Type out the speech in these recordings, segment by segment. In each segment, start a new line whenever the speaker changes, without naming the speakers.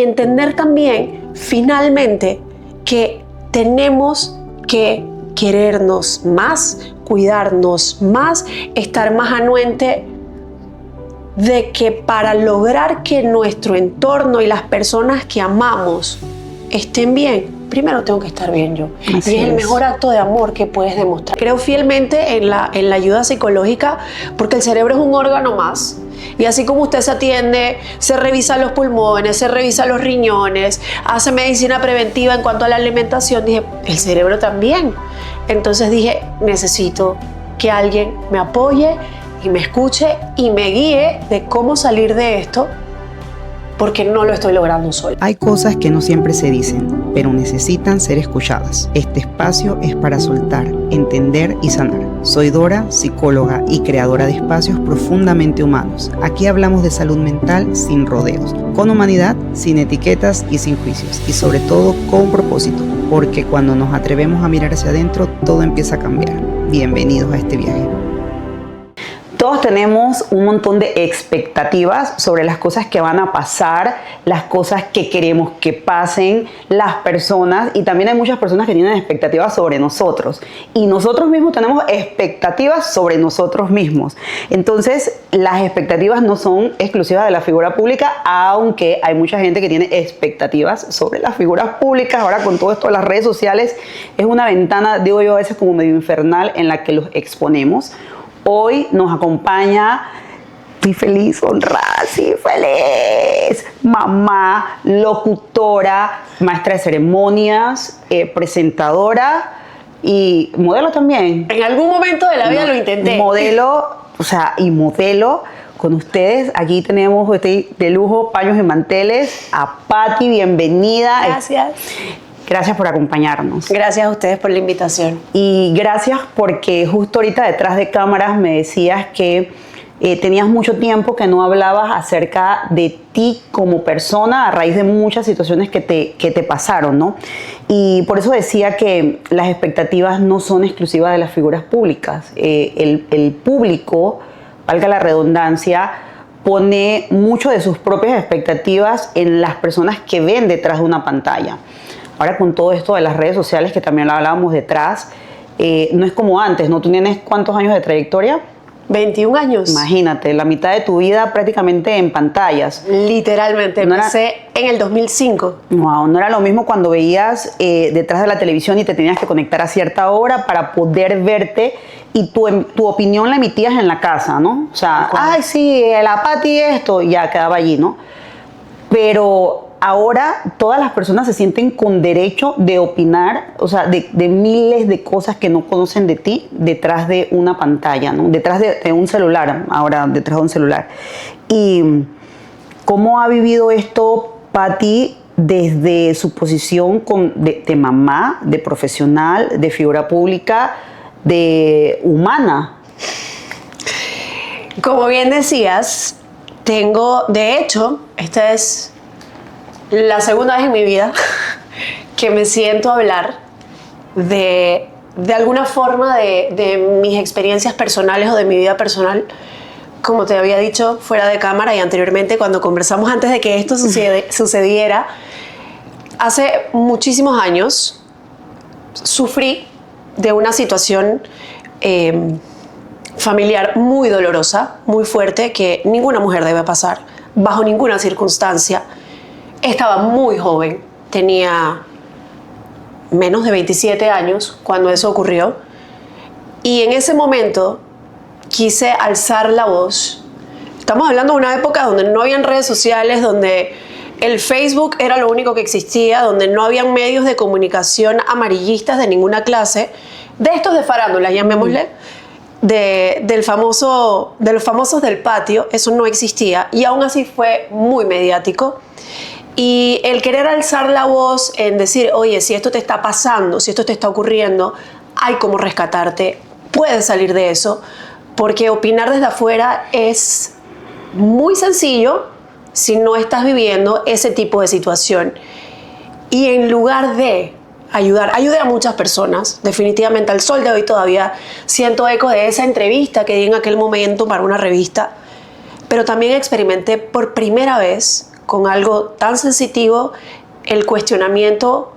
entender también, finalmente, que tenemos que querernos más, cuidarnos más, estar más anuente de que para lograr que nuestro entorno y las personas que amamos estén bien, primero tengo que estar bien yo.
Así
y es el mejor acto de amor que puedes demostrar. Creo fielmente en la ayuda psicológica porque el cerebro es un órgano más. Y así como usted se atiende, se revisa los pulmones, se revisa los riñones, hace medicina preventiva en cuanto a la alimentación, dije, el cerebro también. Entonces dije, necesito que alguien me apoye y me escuche y me guíe de cómo salir de esto, porque no lo estoy logrando sola.
Hay cosas que no siempre se dicen, pero necesitan ser escuchadas. Este espacio es para soltar, entender y sanar. Soy Dora, psicóloga y creadora de espacios profundamente humanos. Aquí hablamos de salud mental sin rodeos, con humanidad, sin etiquetas y sin juicios, y sobre todo con propósito, porque cuando nos atrevemos a mirar hacia adentro, todo empieza a cambiar. Bienvenidos a este viaje. Todos tenemos un montón de expectativas sobre las cosas que van a pasar, las cosas que queremos que pasen, las personas, y también hay muchas personas que tienen expectativas sobre nosotros. Y nosotros mismos tenemos expectativas sobre nosotros mismos. Entonces, las expectativas no son exclusivas de la figura pública, aunque hay mucha gente que tiene expectativas sobre las figuras públicas. Ahora con todo esto de las redes sociales, es una ventana, digo yo a veces como medio infernal, en la que los exponemos. Hoy nos acompaña, estoy feliz, honrada, sí, feliz, mamá, locutora, maestra de ceremonias, presentadora y modelo también.
En algún momento de la vida lo intenté.
Modelo, y modelo. Con ustedes, aquí tenemos de lujo, paños y manteles, a Patti, bienvenida.
Gracias.
Gracias por acompañarnos.
Gracias a ustedes por la invitación.
Y gracias porque justo ahorita detrás de cámaras me decías que tenías mucho tiempo que no hablabas acerca de ti como persona a raíz de muchas situaciones que te pasaron, ¿no? Y por eso decía que las expectativas no son exclusivas de las figuras públicas. El público, valga la redundancia, pone mucho de sus propias expectativas en las personas que ven detrás de una pantalla. Ahora con todo esto de las redes sociales, que también lo hablábamos detrás, no es como antes, ¿no? ¿Tú tienes cuántos años de trayectoria?
21 años.
Imagínate, la mitad de tu vida prácticamente en pantallas.
Literalmente, empecé en el 2005.
Wow, no era lo mismo cuando veías detrás de la televisión y te tenías que conectar a cierta hora para poder verte y tu opinión la emitías en la casa, ¿no? O sea, ay, sí, la Patti esto, y ya quedaba allí, ¿no? Pero ahora todas las personas se sienten con derecho de opinar, o sea, de miles de cosas que no conocen de ti detrás de una pantalla, ¿no? Detrás de un celular, ahora detrás de un celular. ¿Y cómo ha vivido esto Patti desde su posición de mamá, de profesional, de figura pública, de humana?
Como bien decías, de hecho, esta es la segunda vez en mi vida que me siento a hablar de alguna forma de mis experiencias personales o de mi vida personal. Como te había dicho fuera de cámara y anteriormente cuando conversamos antes de que esto sucediera, hace muchísimos años sufrí de una situación familiar muy dolorosa, muy fuerte, que ninguna mujer debe pasar bajo ninguna circunstancia. Estaba muy joven, tenía menos de 27 años cuando eso ocurrió, y en ese momento quise alzar la voz. Estamos hablando de una época donde no habían redes sociales, donde el Facebook era lo único que existía, donde no habían medios de comunicación amarillistas de ninguna clase, de estos de farándula, llamémosle, de los famosos del patio. Eso no existía, y aún así fue muy mediático. Y el querer alzar la voz en decir, oye, si esto te está pasando, si esto te está ocurriendo, hay cómo rescatarte, puedes salir de eso, porque opinar desde afuera es muy sencillo si no estás viviendo ese tipo de situación. Y en lugar de ayudé a muchas personas, definitivamente al sol de hoy todavía siento eco de esa entrevista que di en aquel momento para una revista, pero también experimenté por primera vez con algo tan sensitivo, el cuestionamiento,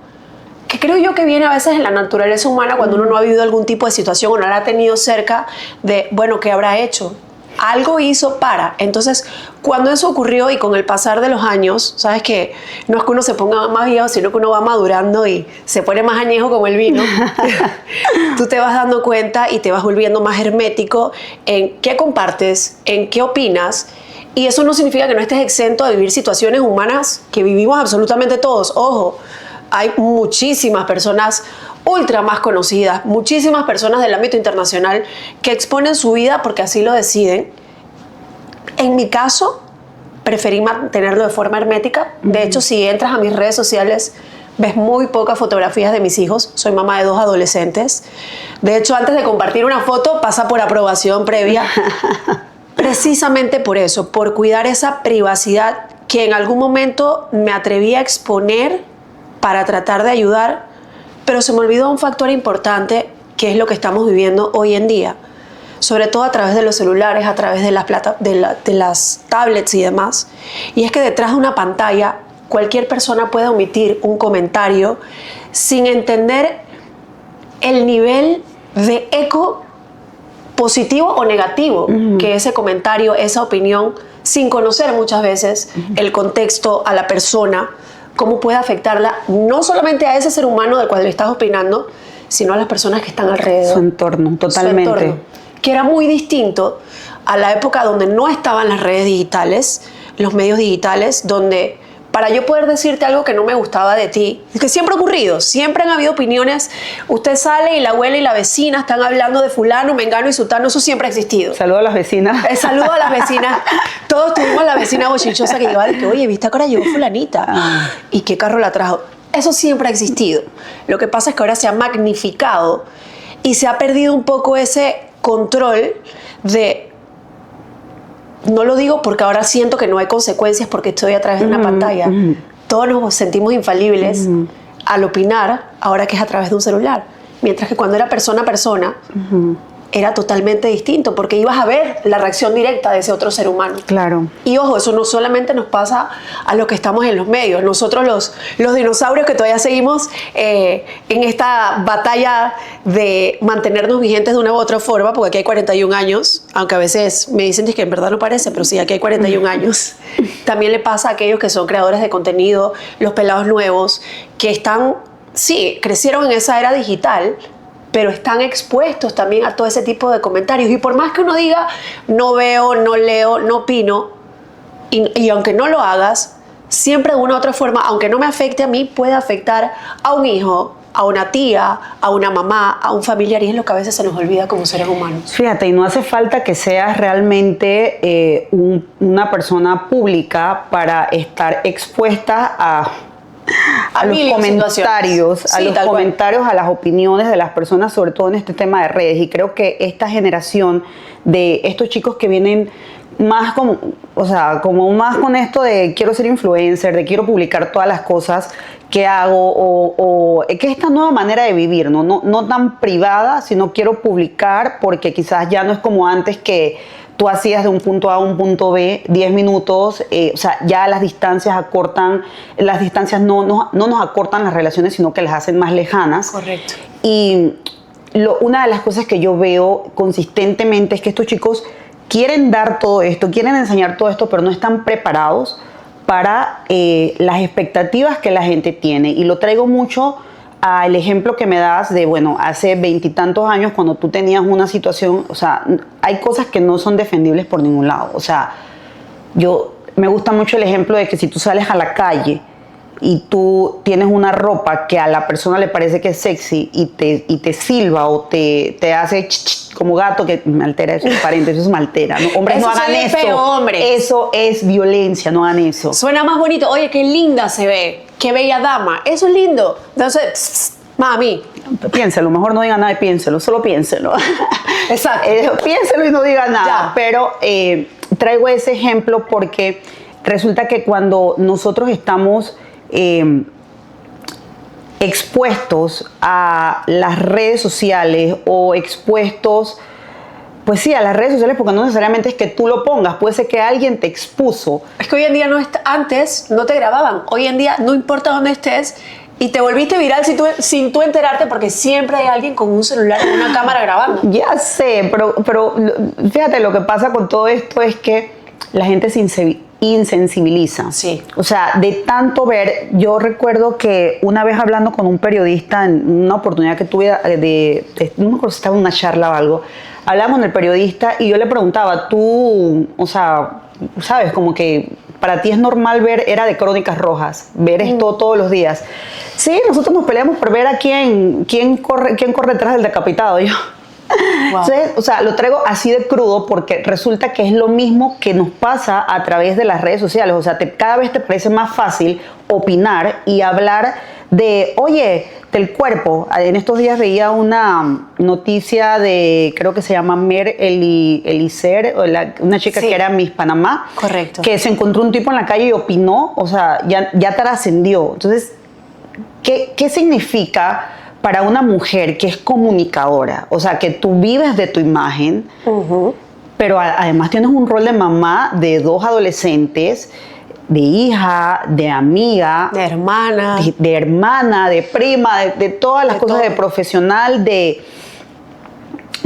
que creo yo que viene a veces en la naturaleza humana cuando uno no ha vivido algún tipo de situación o no la ha tenido cerca, de, bueno, ¿qué habrá hecho? Algo hizo para. Entonces, cuando eso ocurrió y con el pasar de los años, sabes que no es que uno se ponga más viejo, sino que uno va madurando y se pone más añejo como el vino, tú te vas dando cuenta y te vas volviendo más hermético en qué compartes, en qué opinas. Y eso no significa que no estés exento de vivir situaciones humanas que vivimos absolutamente todos. Ojo, hay muchísimas personas ultra más conocidas, muchísimas personas del ámbito internacional que exponen su vida porque así lo deciden. En mi caso, preferí mantenerlo de forma hermética. De hecho, si entras a mis redes sociales, ves muy pocas fotografías de mis hijos. Soy mamá de 2 adolescentes. De hecho, antes de compartir una foto, pasa por aprobación previa. Precisamente por eso, por cuidar esa privacidad que en algún momento me atreví a exponer para tratar de ayudar, pero se me olvidó un factor importante, que es lo que estamos viviendo hoy en día, sobre todo a través de los celulares, a través de las tablets y demás. Y es que detrás de una pantalla cualquier persona puede omitir un comentario sin entender el nivel de eco positivo o negativo que ese comentario, esa opinión, sin conocer muchas veces el contexto, a la persona, cómo puede afectarla, no solamente a ese ser humano del cual le estás opinando, sino a las personas que están alrededor.
Su entorno, totalmente.
Su entorno, que era muy distinto a la época donde no estaban las redes digitales, los medios digitales, donde para yo poder decirte algo que no me gustaba de ti, es que siempre ha ocurrido, siempre han habido opiniones, usted sale y la abuela y la vecina están hablando de fulano, mengano y sutano, eso siempre ha existido.
Saludo a las vecinas.
Saludo a las vecinas. Todos tuvimos la vecina bochinchosa que llegaba y que, oye, ¿viste ahora llegó fulanita? ¿Y qué carro la trajo? Eso siempre ha existido. Lo que pasa es que ahora se ha magnificado y se ha perdido un poco ese control de... No lo digo porque ahora siento que no hay consecuencias porque estoy a través de una pantalla. Todos nos sentimos infalibles al opinar ahora que es a través de un celular. Mientras que cuando era persona a persona, era totalmente distinto porque ibas a ver la reacción directa de ese otro ser humano.
Claro.
Y ojo, eso no solamente nos pasa a los que estamos en los medios. Nosotros los dinosaurios que todavía seguimos en esta batalla de mantenernos vigentes de una u otra forma, porque aquí hay 41 años, aunque a veces me dicen que en verdad no parece, pero sí, aquí hay 41 años. También le pasa a aquellos que son creadores de contenido, los pelados nuevos, que están, sí, crecieron en esa era digital, pero están expuestos también a todo ese tipo de comentarios. Y por más que uno diga, no veo, no leo, no opino, y aunque no lo hagas, siempre de una u otra forma, aunque no me afecte a mí, puede afectar a un hijo, a una tía, a una mamá, a un familiar, y es lo que a veces se nos olvida como seres humanos.
Fíjate, y no hace falta que seas realmente una persona pública para estar expuesta a los comentarios,
sí,
a las opiniones de las personas, sobre todo en este tema de redes. Y creo que esta generación de estos chicos que vienen más como más con esto de quiero ser influencer, de quiero publicar todas las cosas que hago, o que es esta nueva manera de vivir, no tan privada, sino quiero publicar porque quizás ya no es como antes que tú hacías de un punto A a un punto B 10 minutos, o sea, ya las distancias no nos acortan las relaciones, sino que las hacen más lejanas.
Correcto.
Y una de las cosas que yo veo consistentemente es que estos chicos quieren dar todo esto, quieren enseñar todo esto, pero no están preparados para las expectativas que la gente tiene. Y lo traigo mucho al ejemplo que me das de, bueno, hace 20 y tantos años cuando tú tenías una situación, o sea, hay cosas que no son defendibles por ningún lado. O sea, me gusta mucho el ejemplo de que si tú sales a la calle y tú tienes una ropa que a la persona le parece que es sexy y te silba o te hace como gato, que me altera, eso es paréntesis, eso me altera, ¿no? Hombres,
eso
no hagan eso.
Feo, hombres.
Eso es violencia, no hagan eso.
Suena más bonito. Oye, qué linda se ve, qué bella dama. Eso es lindo. Entonces, mami.
Piénselo, mejor no diga nada y piénselo, solo piénselo.
Exacto.
Piénselo y no diga nada.
Ya.
Pero traigo ese ejemplo porque resulta que cuando nosotros estamos expuestos a las redes sociales o expuestos pues sí, a las redes sociales, porque no necesariamente es que tú lo pongas, puede ser que alguien te expuso.
Es que hoy en día antes no te grababan, hoy en día no importa dónde estés y te volviste viral sin tú enterarte porque siempre hay alguien con un celular y una cámara grabando.
Ya sé, pero fíjate, lo que pasa con todo esto es que la gente se insensibiliza.
Sí.
O sea, de tanto ver, yo recuerdo que una vez hablando con un periodista en una oportunidad que tuve no me acuerdo si estaba en una charla o algo, hablamos con el periodista y yo le preguntaba, tú, o sea, sabes, como que para ti es normal ver, era de Crónicas Rojas, ver esto todos los días. Sí, nosotros nos peleamos por ver a quién corre detrás del decapitado. Yo. Wow. Entonces, o sea, lo traigo así de crudo porque resulta que es lo mismo que nos pasa a través de las redes sociales. O sea, cada vez te parece más fácil opinar y hablar de, oye, del cuerpo. En estos días veía una noticia de, creo que se llama Mer Elicer, una chica que era Miss Panamá.
Correcto.
Que se encontró un tipo en la calle y opinó, o sea, ya trascendió. Entonces, ¿qué significa para una mujer que es comunicadora? O sea, que tú vives de tu imagen, pero además tienes un rol de mamá de 2 adolescentes, de hija, de amiga,
de hermana,
de hermana, de prima, de todas las cosas, de profesional, de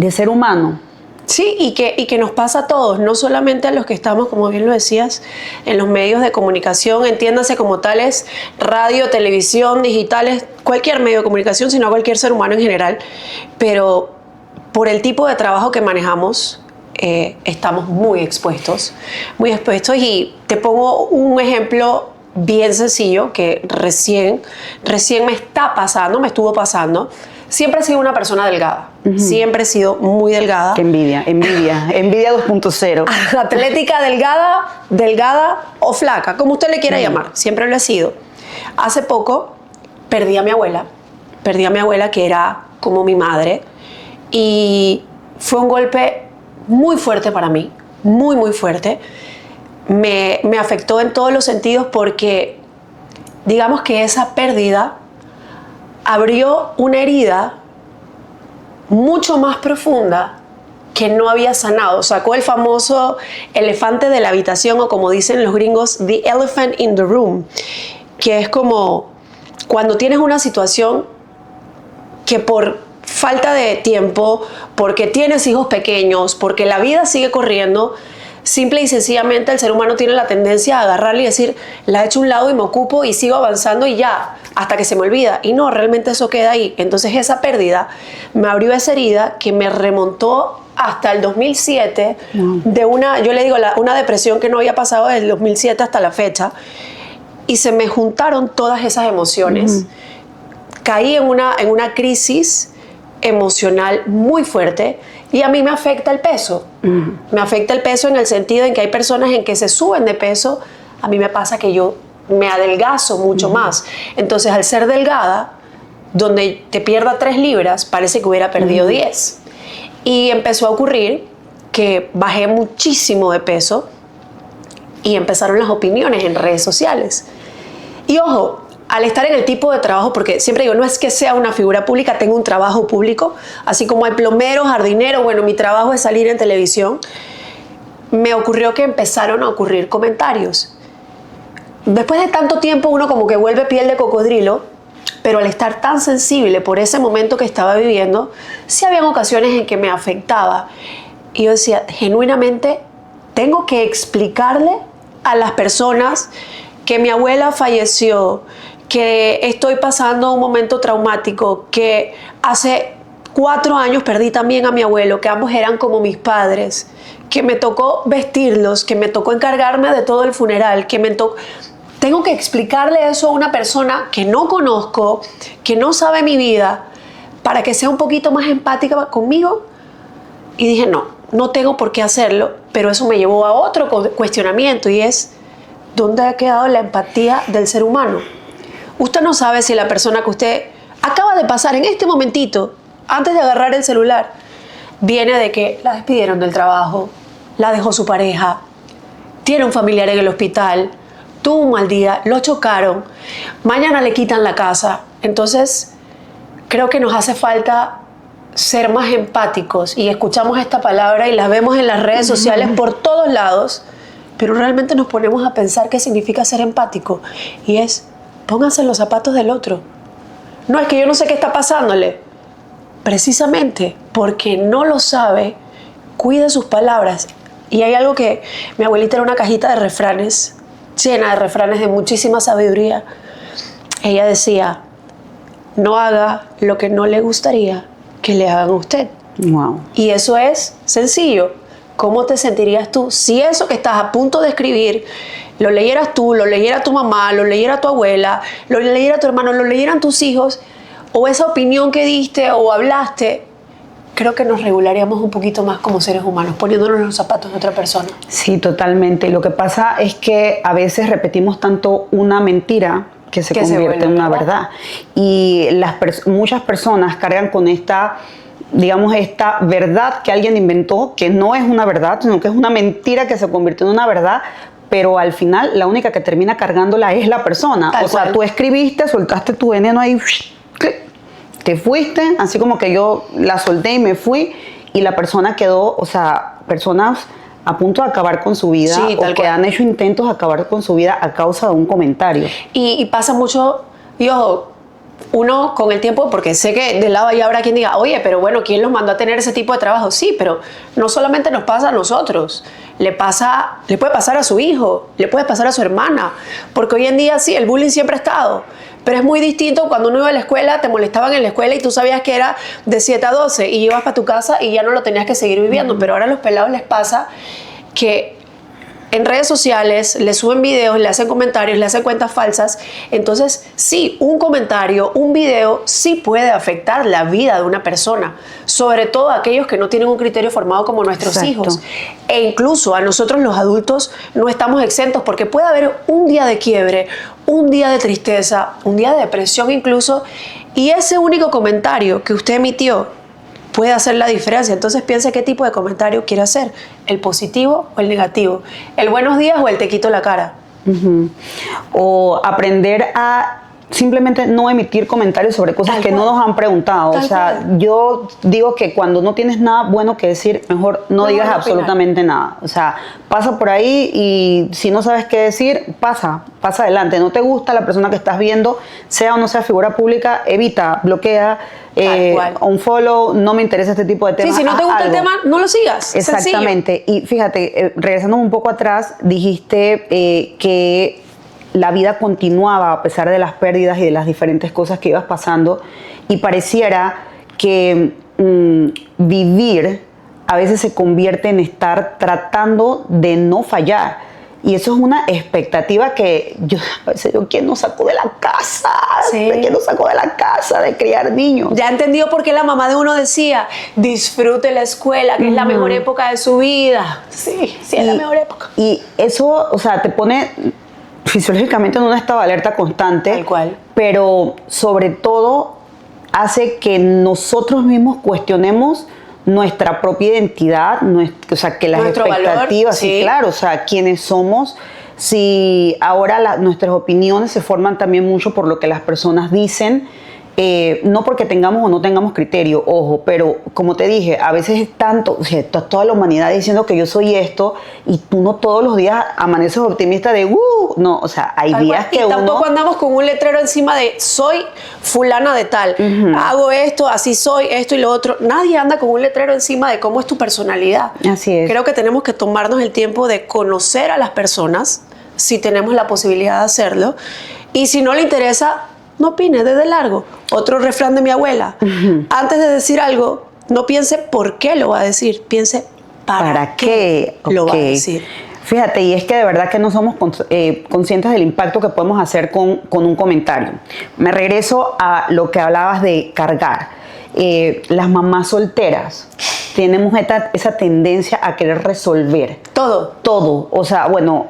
ser humano.
Sí, y que nos pasa a todos, no solamente a los que estamos, como bien lo decías, en los medios de comunicación, entiéndase como tales, radio, televisión, digitales, cualquier medio de comunicación, sino a cualquier ser humano en general. Pero por el tipo de trabajo que manejamos, estamos muy expuestos. Y te pongo un ejemplo bien sencillo que recién me estuvo pasando. Siempre he sido una persona delgada. Siempre he sido muy delgada.
Qué envidia 2.0.
Atlética, delgada o flaca, como usted le quiera llamar. Siempre lo he sido. Hace poco perdí a mi abuela. Que era como mi madre. Y fue un golpe muy fuerte para mí. Muy, muy fuerte. Me afectó en todos los sentidos porque, digamos que esa pérdida abrió una herida mucho más profunda que no había sanado. Sacó el famoso elefante de la habitación, o como dicen los gringos, the elephant in the room, que es como cuando tienes una situación que por falta de tiempo, porque tienes hijos pequeños, porque la vida sigue corriendo, simple y sencillamente el ser humano tiene la tendencia a agarrarle y decir, la he hecho a un lado y me ocupo y sigo avanzando y ya, hasta que se me olvida. Y no, realmente eso queda ahí. Entonces esa pérdida me abrió esa herida que me remontó hasta el 2007 de yo le digo, una depresión que no había pasado desde el 2007 hasta la fecha. Y se me juntaron todas esas emociones. Caí en una crisis emocional muy fuerte. Y a mí me afecta el peso. Me afecta el peso en el sentido en que hay personas en que se suben de peso. A mí me pasa que yo me adelgazo mucho más. Entonces, al ser delgada, donde te pierda 3 libras, parece que hubiera perdido 10. Y empezó a ocurrir que bajé muchísimo de peso y empezaron las opiniones en redes sociales. Y ojo, al estar en el tipo de trabajo, porque siempre digo, no es que sea una figura pública, tengo un trabajo público, así como hay plomeros, jardineros, bueno, mi trabajo es salir en televisión, me ocurrió que empezaron a ocurrir comentarios. Después de tanto tiempo uno como que vuelve piel de cocodrilo, pero al estar tan sensible por ese momento que estaba viviendo, sí habían ocasiones en que me afectaba. Y yo decía, genuinamente, tengo que explicarle a las personas que mi abuela falleció, que estoy pasando un momento traumático, que hace 4 años perdí también a mi abuelo, que ambos eran como mis padres, que me tocó vestirlos, que me tocó encargarme de todo el funeral, tengo que explicarle eso a una persona que no conozco, que no sabe mi vida, para que sea un poquito más empática conmigo. Y dije, no tengo por qué hacerlo, pero eso me llevó a otro cuestionamiento y es, ¿dónde ha quedado la empatía del ser humano? Usted no sabe si la persona que usted acaba de pasar en este momentito, antes de agarrar el celular, viene de que la despidieron del trabajo, la dejó su pareja, tiene un familiar en el hospital, tuvo un mal día, lo chocaron, mañana le quitan la casa. Entonces, creo que nos hace falta ser más empáticos y escuchamos esta palabra y la vemos en las redes sociales por todos lados, pero realmente nos ponemos a pensar qué significa ser empático y es pónganse en los zapatos del otro. No es que yo no sé qué está pasándole, precisamente porque no lo sabe, cuide sus palabras. Y hay algo que mi abuelita era una cajita de refranes, llena de refranes de muchísima sabiduría. Ella decía, no haga lo que no le gustaría que le hagan a usted.
Wow.
Y eso es sencillo. ¿Cómo te sentirías tú si eso que estás a punto de escribir lo leyeras tú, lo leyera tu mamá, lo leyera tu abuela, lo leyera tu hermano, lo leyeran tus hijos, o esa opinión que diste o hablaste? Creo que nos regularíamos un poquito más como seres humanos, poniéndonos en los zapatos de otra persona.
Sí, totalmente. Lo que pasa es que a veces repetimos tanto una mentira que se convierte en una verdad. Y muchas personas cargan con esta, digamos, esta verdad que alguien inventó, que no es una verdad, sino que es una mentira que se convirtió en una verdad, pero al final la única que termina cargándola es la persona.
Tal
o sea,
cual.
Tú escribiste, soltaste tu veneno ahí, clic, te fuiste, así como que yo la solté y me fui, y la persona quedó, o sea, personas a punto de acabar con su vida,
Sí,
o que han hecho intentos de acabar con su vida a causa de un comentario.
Y pasa mucho, y ojo, uno con el tiempo, porque sé que de lado allá habrá quien diga, oye, pero bueno, ¿quién los mandó a tener ese tipo de trabajo? Sí, pero no solamente nos pasa a nosotros, le puede pasar a su hijo, le puede pasar a su hermana, porque hoy en día sí, el bullying siempre ha estado, pero es muy distinto cuando uno iba a la escuela, te molestaban en la escuela y tú sabías que era de 7 a 12 y ibas para tu casa y ya no lo tenías que seguir viviendo, pero ahora a los pelados les pasa que en redes sociales le suben videos, le hacen comentarios, le hacen cuentas falsas. Entonces, sí, un comentario, un video, sí puede afectar la vida de una persona, sobre todo a aquellos que no tienen un criterio formado como nuestros
Exacto.
hijos. E incluso a nosotros los adultos no estamos exentos porque puede haber un día de quiebre, un día de tristeza, un día de depresión incluso, y ese único comentario que usted emitió puede hacer la diferencia. Entonces piense qué tipo de comentario quiere hacer, el positivo o el negativo, el buenos días o el te quito la cara.
O aprender a simplemente no emitir comentarios sobre cosas
Tal
que
cual.
no nos han preguntado.
Tal
O sea,
cual.
yo digo que cuando no tienes nada bueno que decir, mejor no digas
opinar.
absolutamente nada. O sea, pasa por ahí y si no sabes qué decir, pasa adelante. No te gusta la persona que estás viendo, sea o no sea figura pública, evita, bloquea,
cual.
unfollow, no me interesa este tipo de temas.
Sí, si no te
haz
gusta
algo.
el tema, no lo sigas.
Exactamente. Y fíjate, regresando un poco atrás, dijiste que la vida continuaba a pesar de las pérdidas y de las diferentes cosas que ibas pasando, y pareciera que vivir a veces se convierte en estar tratando de no fallar. Y eso es una expectativa que yo, a veces yo, ¿quién nos sacó de la casa?
Sí.
¿Quién nos sacó de la casa de criar niños?
Ya entendió por qué la mamá de uno decía, disfrute la escuela, que es la mejor época de su vida. Sí, es la mejor época.
Y eso, o sea, te pone fisiológicamente en un estado de alerta constante.
Tal cual.
Pero sobre todo hace que nosotros mismos cuestionemos nuestra propia identidad, o sea, que las
Nuestro
expectativas,
valor, sí.
sí, claro, o sea, quiénes somos, si ahora nuestras opiniones se forman también mucho por lo que las personas dicen, no porque tengamos o no tengamos criterio, ojo, pero como te dije, a veces es tanto, o sea, toda la humanidad diciendo que yo soy esto y tú no todos los días amaneces optimista de no, o sea, hay
Tal
días
cual.
que
y
uno...
tampoco andamos con un letrero encima de soy fulana de tal, hago esto, así soy, esto y lo otro. Nadie anda con un letrero encima de cómo es tu personalidad.
Así es.
Creo que tenemos que tomarnos el tiempo de conocer a las personas, si tenemos la posibilidad de hacerlo, y si no le interesa, no opine, desde largo. Otro refrán de mi abuela, antes de decir algo, no piense por qué lo va a decir, piense para qué lo va a decir.
Fíjate, y es que de verdad que no somos conscientes del impacto que podemos hacer con un comentario. Me regreso a lo que hablabas de cargar. Las mamás solteras tenemos esa tendencia a querer resolver.
Todo.
Todo. O sea, bueno,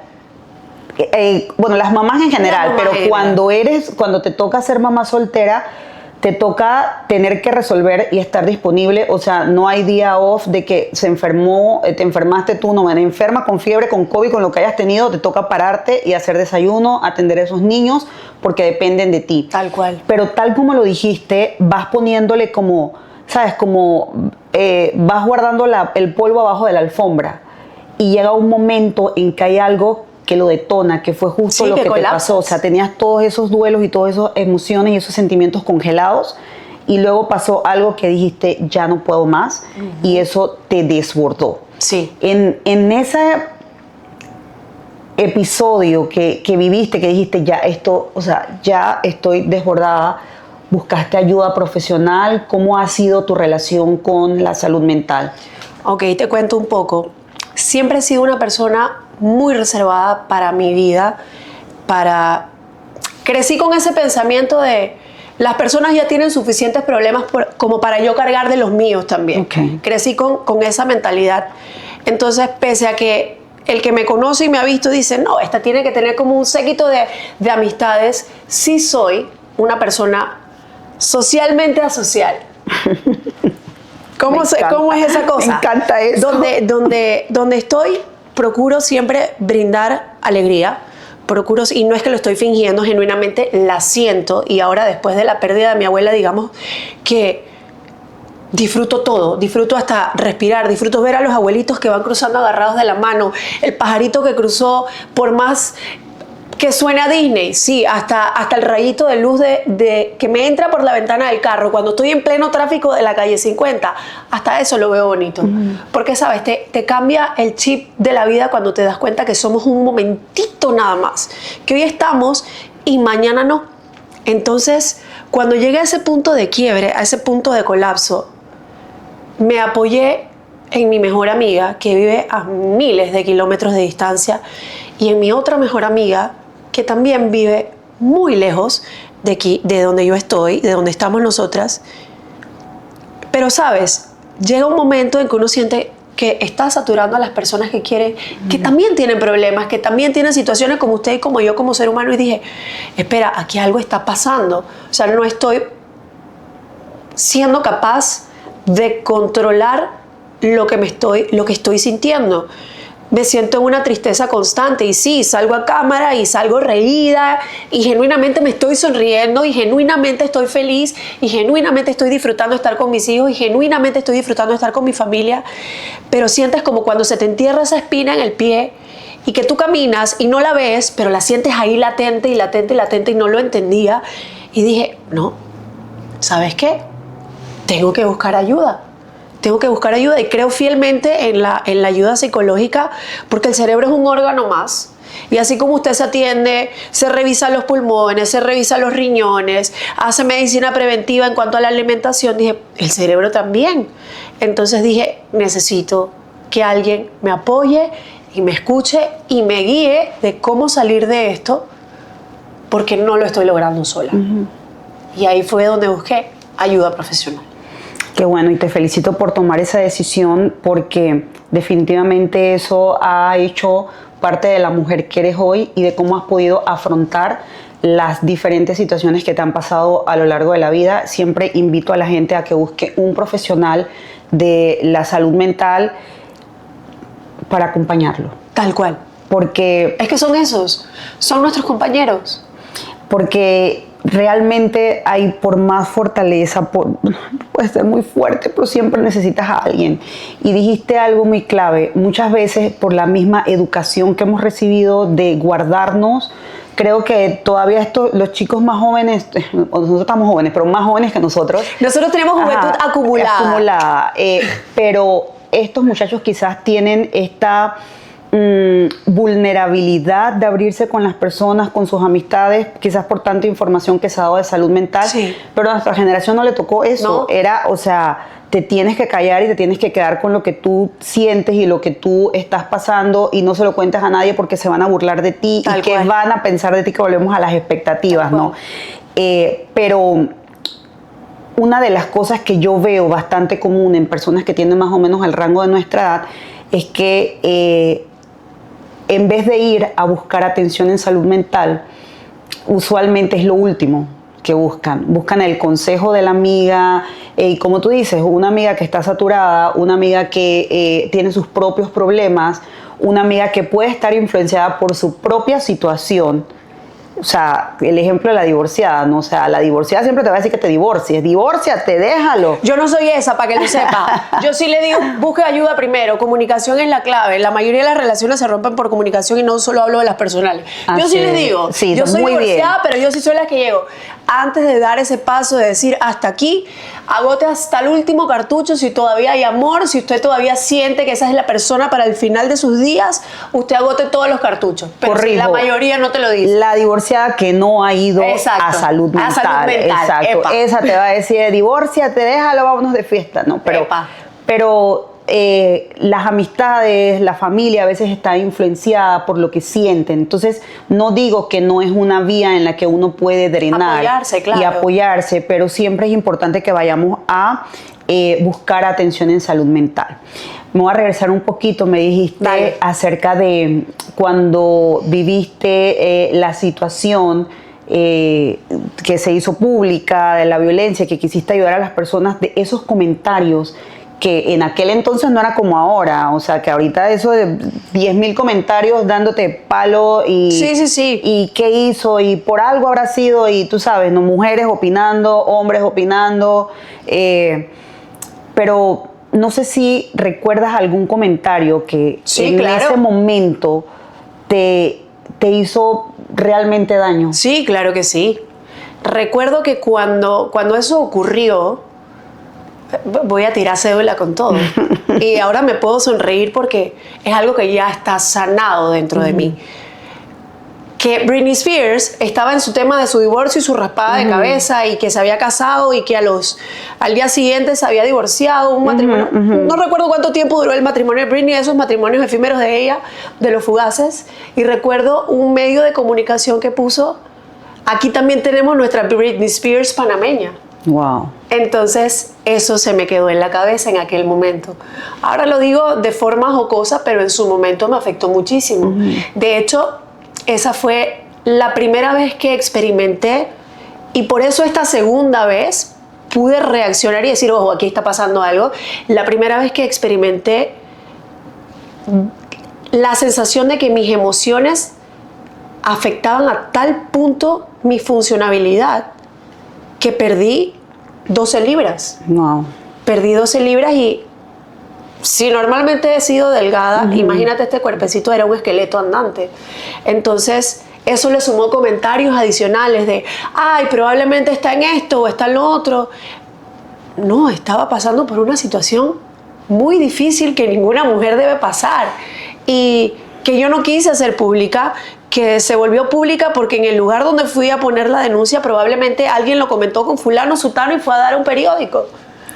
las mamás en general, pero cuando te toca ser mamá soltera, te toca tener que resolver y estar disponible. O sea, no hay día off de que te enfermaste tú, no, enferma con fiebre, con COVID, con lo que hayas tenido, te toca pararte y hacer desayuno, atender a esos niños, porque dependen de ti.
Tal cual.
Pero tal como lo dijiste, vas poniéndole como ¿sabes? Como vas guardando el polvo abajo de la alfombra y llega un momento en que hay algo que lo detona, que fue justo lo que te pasó. O sea, tenías todos esos duelos y todas esas emociones y esos sentimientos congelados y luego pasó algo que dijiste, ya no puedo más, y eso te desbordó.
Sí.
En ese episodio que viviste, que dijiste, ya esto, o sea, ya estoy desbordada, ¿buscaste ayuda profesional? ¿Cómo ha sido tu relación con la salud mental?
Ok, te cuento un poco. Siempre he sido una persona muy reservada para mi vida, crecí con ese pensamiento de las personas ya tienen suficientes problemas como para yo cargar de los míos también.
Okay.
Crecí con esa mentalidad. Entonces, pese a que el que me conoce y me ha visto dice, no, esta tiene que tener como un séquito de amistades, sí soy una persona socialmente asocial. ¿Cómo es esa cosa?
Me encanta eso.
Donde estoy, procuro siempre brindar alegría. Y no es que lo estoy fingiendo, genuinamente la siento. Y ahora, después de la pérdida de mi abuela, digamos que disfruto todo. Disfruto hasta respirar. Disfruto ver a los abuelitos que van cruzando agarrados de la mano. El pajarito que cruzó, por más que suena a Disney, sí, hasta el rayito de luz que me entra por la ventana del carro cuando estoy en pleno tráfico de la calle 50, hasta eso lo veo bonito. Porque, ¿sabes? Te cambia el chip de la vida cuando te das cuenta que somos un momentito nada más, que hoy estamos y mañana no. Entonces, cuando llegué a ese punto de quiebre, a ese punto de colapso, me apoyé en mi mejor amiga, que vive a miles de kilómetros de distancia, y en mi otra mejor amiga, que también vive muy lejos de aquí, de donde yo estoy, de donde estamos nosotras. Pero, ¿sabes? Llega un momento en que uno siente que está saturando a las personas que quieren, que también tienen problemas, que también tienen situaciones como usted y como yo como ser humano, y dije, espera, aquí algo está pasando. O sea, no estoy siendo capaz de controlar lo que estoy sintiendo. Me siento en una tristeza constante y sí, salgo a cámara y salgo reída y genuinamente me estoy sonriendo y genuinamente estoy feliz y genuinamente estoy disfrutando de estar con mis hijos y genuinamente estoy disfrutando de estar con mi familia, pero sientes como cuando se te entierra esa espina en el pie y que tú caminas y no la ves, pero la sientes ahí latente y latente y latente y no lo entendía, y dije, no, ¿sabes qué? Tengo que buscar ayuda. Tengo que buscar ayuda y creo fielmente en la ayuda psicológica, porque el cerebro es un órgano más. Y así como usted se atiende, se revisa los pulmones, se revisa los riñones, hace medicina preventiva en cuanto a la alimentación, dije, el cerebro también. Entonces dije, necesito que alguien me apoye y me escuche y me guíe de cómo salir de esto, porque no lo estoy logrando sola. Y ahí fue donde busqué ayuda profesional.
Qué bueno, y te felicito por tomar esa decisión, porque definitivamente eso ha hecho parte de la mujer que eres hoy y de cómo has podido afrontar las diferentes situaciones que te han pasado a lo largo de la vida. Siempre invito a la gente a que busque un profesional de la salud mental para acompañarlo.
Tal cual.
Porque
es que son nuestros compañeros.
Porque realmente hay, por más fortaleza, puede ser muy fuerte, pero siempre necesitas a alguien. Y dijiste algo muy clave, muchas veces por la misma educación que hemos recibido de guardarnos, creo que todavía los chicos más jóvenes, nosotros estamos jóvenes, pero más jóvenes que nosotros.
Nosotros tenemos juventud acumulada.
Pero estos muchachos quizás tienen esta vulnerabilidad de abrirse con las personas, con sus amistades, quizás por tanta información que se ha dado de salud mental,
sí.
Pero a nuestra generación no le tocó eso. No. O sea, te tienes que callar y te tienes que quedar con lo que tú sientes y lo que tú estás pasando, y no se lo cuentes a nadie porque se van a burlar de ti. Tal y que van a pensar de ti, que volvemos a las expectativas, ¿no? Pero una de las cosas que yo veo bastante común en personas que tienen más o menos el rango de nuestra edad es que en vez de ir a buscar atención en salud mental, usualmente es lo último que buscan. Buscan el consejo de la amiga, y como tú dices, una amiga que está saturada, una amiga que tiene sus propios problemas, una amiga que puede estar influenciada por su propia situación, o sea, el ejemplo de la divorciada, ¿no? O sea, la divorciada siempre te va a decir que te divorcies. Divórciate, déjalo.
Yo no soy esa, para que lo sepa. Yo sí le digo, busque ayuda primero. Comunicación es la clave. La mayoría de las relaciones se rompen por comunicación y no solo hablo de las personales. Yo sí le digo,
sí,
yo soy
muy
divorciada,
bien.
pero yo sí soy la que llego. Antes de dar ese paso de decir hasta aquí, agote hasta el último cartucho. Si todavía hay amor, si usted todavía siente que esa es la persona para el final de sus días, usted agote todos los cartuchos. Pero si la mayoría no te lo dice.
La divorciada que no ha ido
Exacto.
a salud mental.
A salud mental.
Exacto.
Epa.
Esa te va a decir, divórciate, déjalo, vámonos de fiesta. No, pero las amistades, la familia a veces está influenciada por lo que sienten. Entonces, no digo que no es una vía en la que uno puede drenar
apoyarse, claro,
y apoyarse, pero siempre es importante que vayamos a buscar atención en salud mental. Me voy a regresar un poquito, me dijiste acerca de cuando viviste la situación que se hizo pública, de la violencia, que quisiste ayudar a las personas, de esos comentarios que en aquel entonces no era como ahora, o sea, que ahorita eso de 10,000 comentarios dándote palo y,
sí.
y qué hizo y por algo habrá sido, y tú sabes, ¿no? Mujeres opinando, hombres opinando, pero no sé si recuerdas algún comentario que ese momento te hizo realmente daño.
Sí, claro que sí. Recuerdo que cuando eso ocurrió, voy a tirar cédula con todo. Y ahora me puedo sonreír porque es algo que ya está sanado dentro de mí. Que Britney Spears estaba en su tema de su divorcio y su raspada de cabeza, y que se había casado y que al día siguiente se había divorciado, un matrimonio. No recuerdo cuánto tiempo duró el matrimonio de Britney, esos matrimonios efímeros de ella, de los fugaces. Y recuerdo un medio de comunicación que puso, aquí también tenemos nuestra Britney Spears panameña.
Wow.
Entonces, eso se me quedó en la cabeza en aquel momento. Ahora lo digo de forma jocosa, pero en su momento me afectó muchísimo. De hecho, esa fue la primera vez que experimenté, y por eso esta segunda vez pude reaccionar y decir, ojo, aquí está pasando algo. La primera vez que experimenté la sensación de que mis emociones afectaban a tal punto mi funcionabilidad que perdí 12 libras.
Wow.
Perdí 12 libras y si normalmente he sido delgada, imagínate, este cuerpecito era un esqueleto andante. Entonces, eso le sumó comentarios adicionales de, ay, probablemente está en esto o está en lo otro. No, estaba pasando por una situación muy difícil que ninguna mujer debe pasar y que yo no quise hacer pública, que se volvió pública porque en el lugar donde fui a poner la denuncia probablemente alguien lo comentó con fulano, sutano y fue a dar a un periódico.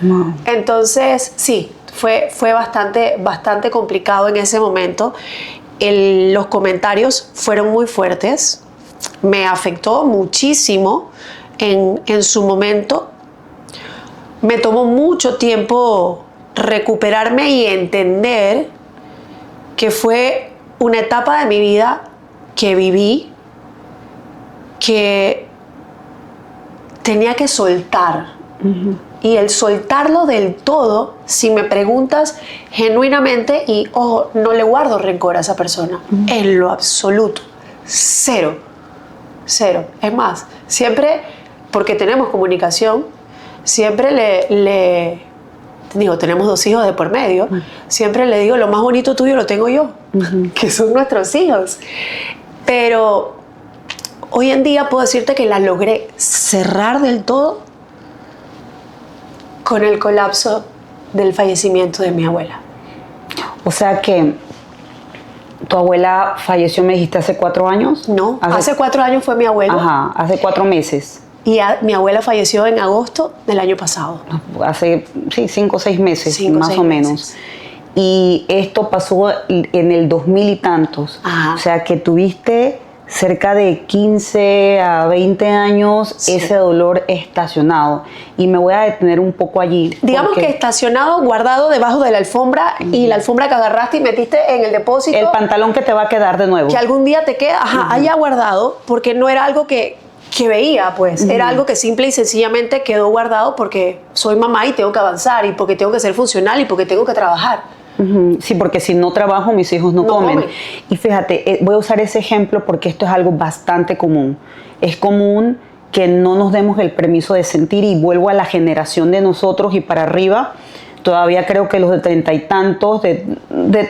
Wow. Entonces, sí, fue bastante complicado en ese momento. Los comentarios fueron muy fuertes, me afectó muchísimo en su momento. Me tomó mucho tiempo recuperarme y entender que fue una etapa de mi vida que viví, que tenía que soltar. Y el soltarlo del todo, si me preguntas genuinamente, y ojo, no le guardo rencor a esa persona, en lo absoluto, cero. Es más, siempre, porque tenemos comunicación, siempre le digo, tenemos 2 hijos de por medio, siempre le digo, lo más bonito tuyo lo tengo yo, que son nuestros hijos. Pero hoy en día puedo decirte que la logré cerrar del todo con el colapso del fallecimiento de mi abuela.
O sea que tu abuela falleció, me dijiste, hace 4 años.
No, hace 4 años fue mi abuelo.
Ajá, hace 4 meses.
Y mi abuela falleció en agosto del año pasado.
Hace 5 o 6 meses, más o menos. Y esto pasó en el 2000 y tantos.
Ajá.
O sea que tuviste cerca de 15 a 20 años ese dolor estacionado. Y me voy a detener un poco allí.
Digamos que estacionado, guardado debajo de la alfombra, y la alfombra que agarraste y metiste en el depósito.
El pantalón que te va a quedar de nuevo.
Que algún día te queda, allá guardado, porque no era algo que veía, pues. Era algo que simple y sencillamente quedó guardado porque soy mamá y tengo que avanzar, y porque tengo que ser funcional y porque tengo que trabajar.
Ujú. Sí, porque si no trabajo, mis hijos no comen. Y fíjate, voy a usar ese ejemplo porque esto es algo bastante común. Es común que no nos demos el permiso de sentir, y vuelvo a la generación de nosotros y para arriba. Todavía creo que los de 30 y tantos, de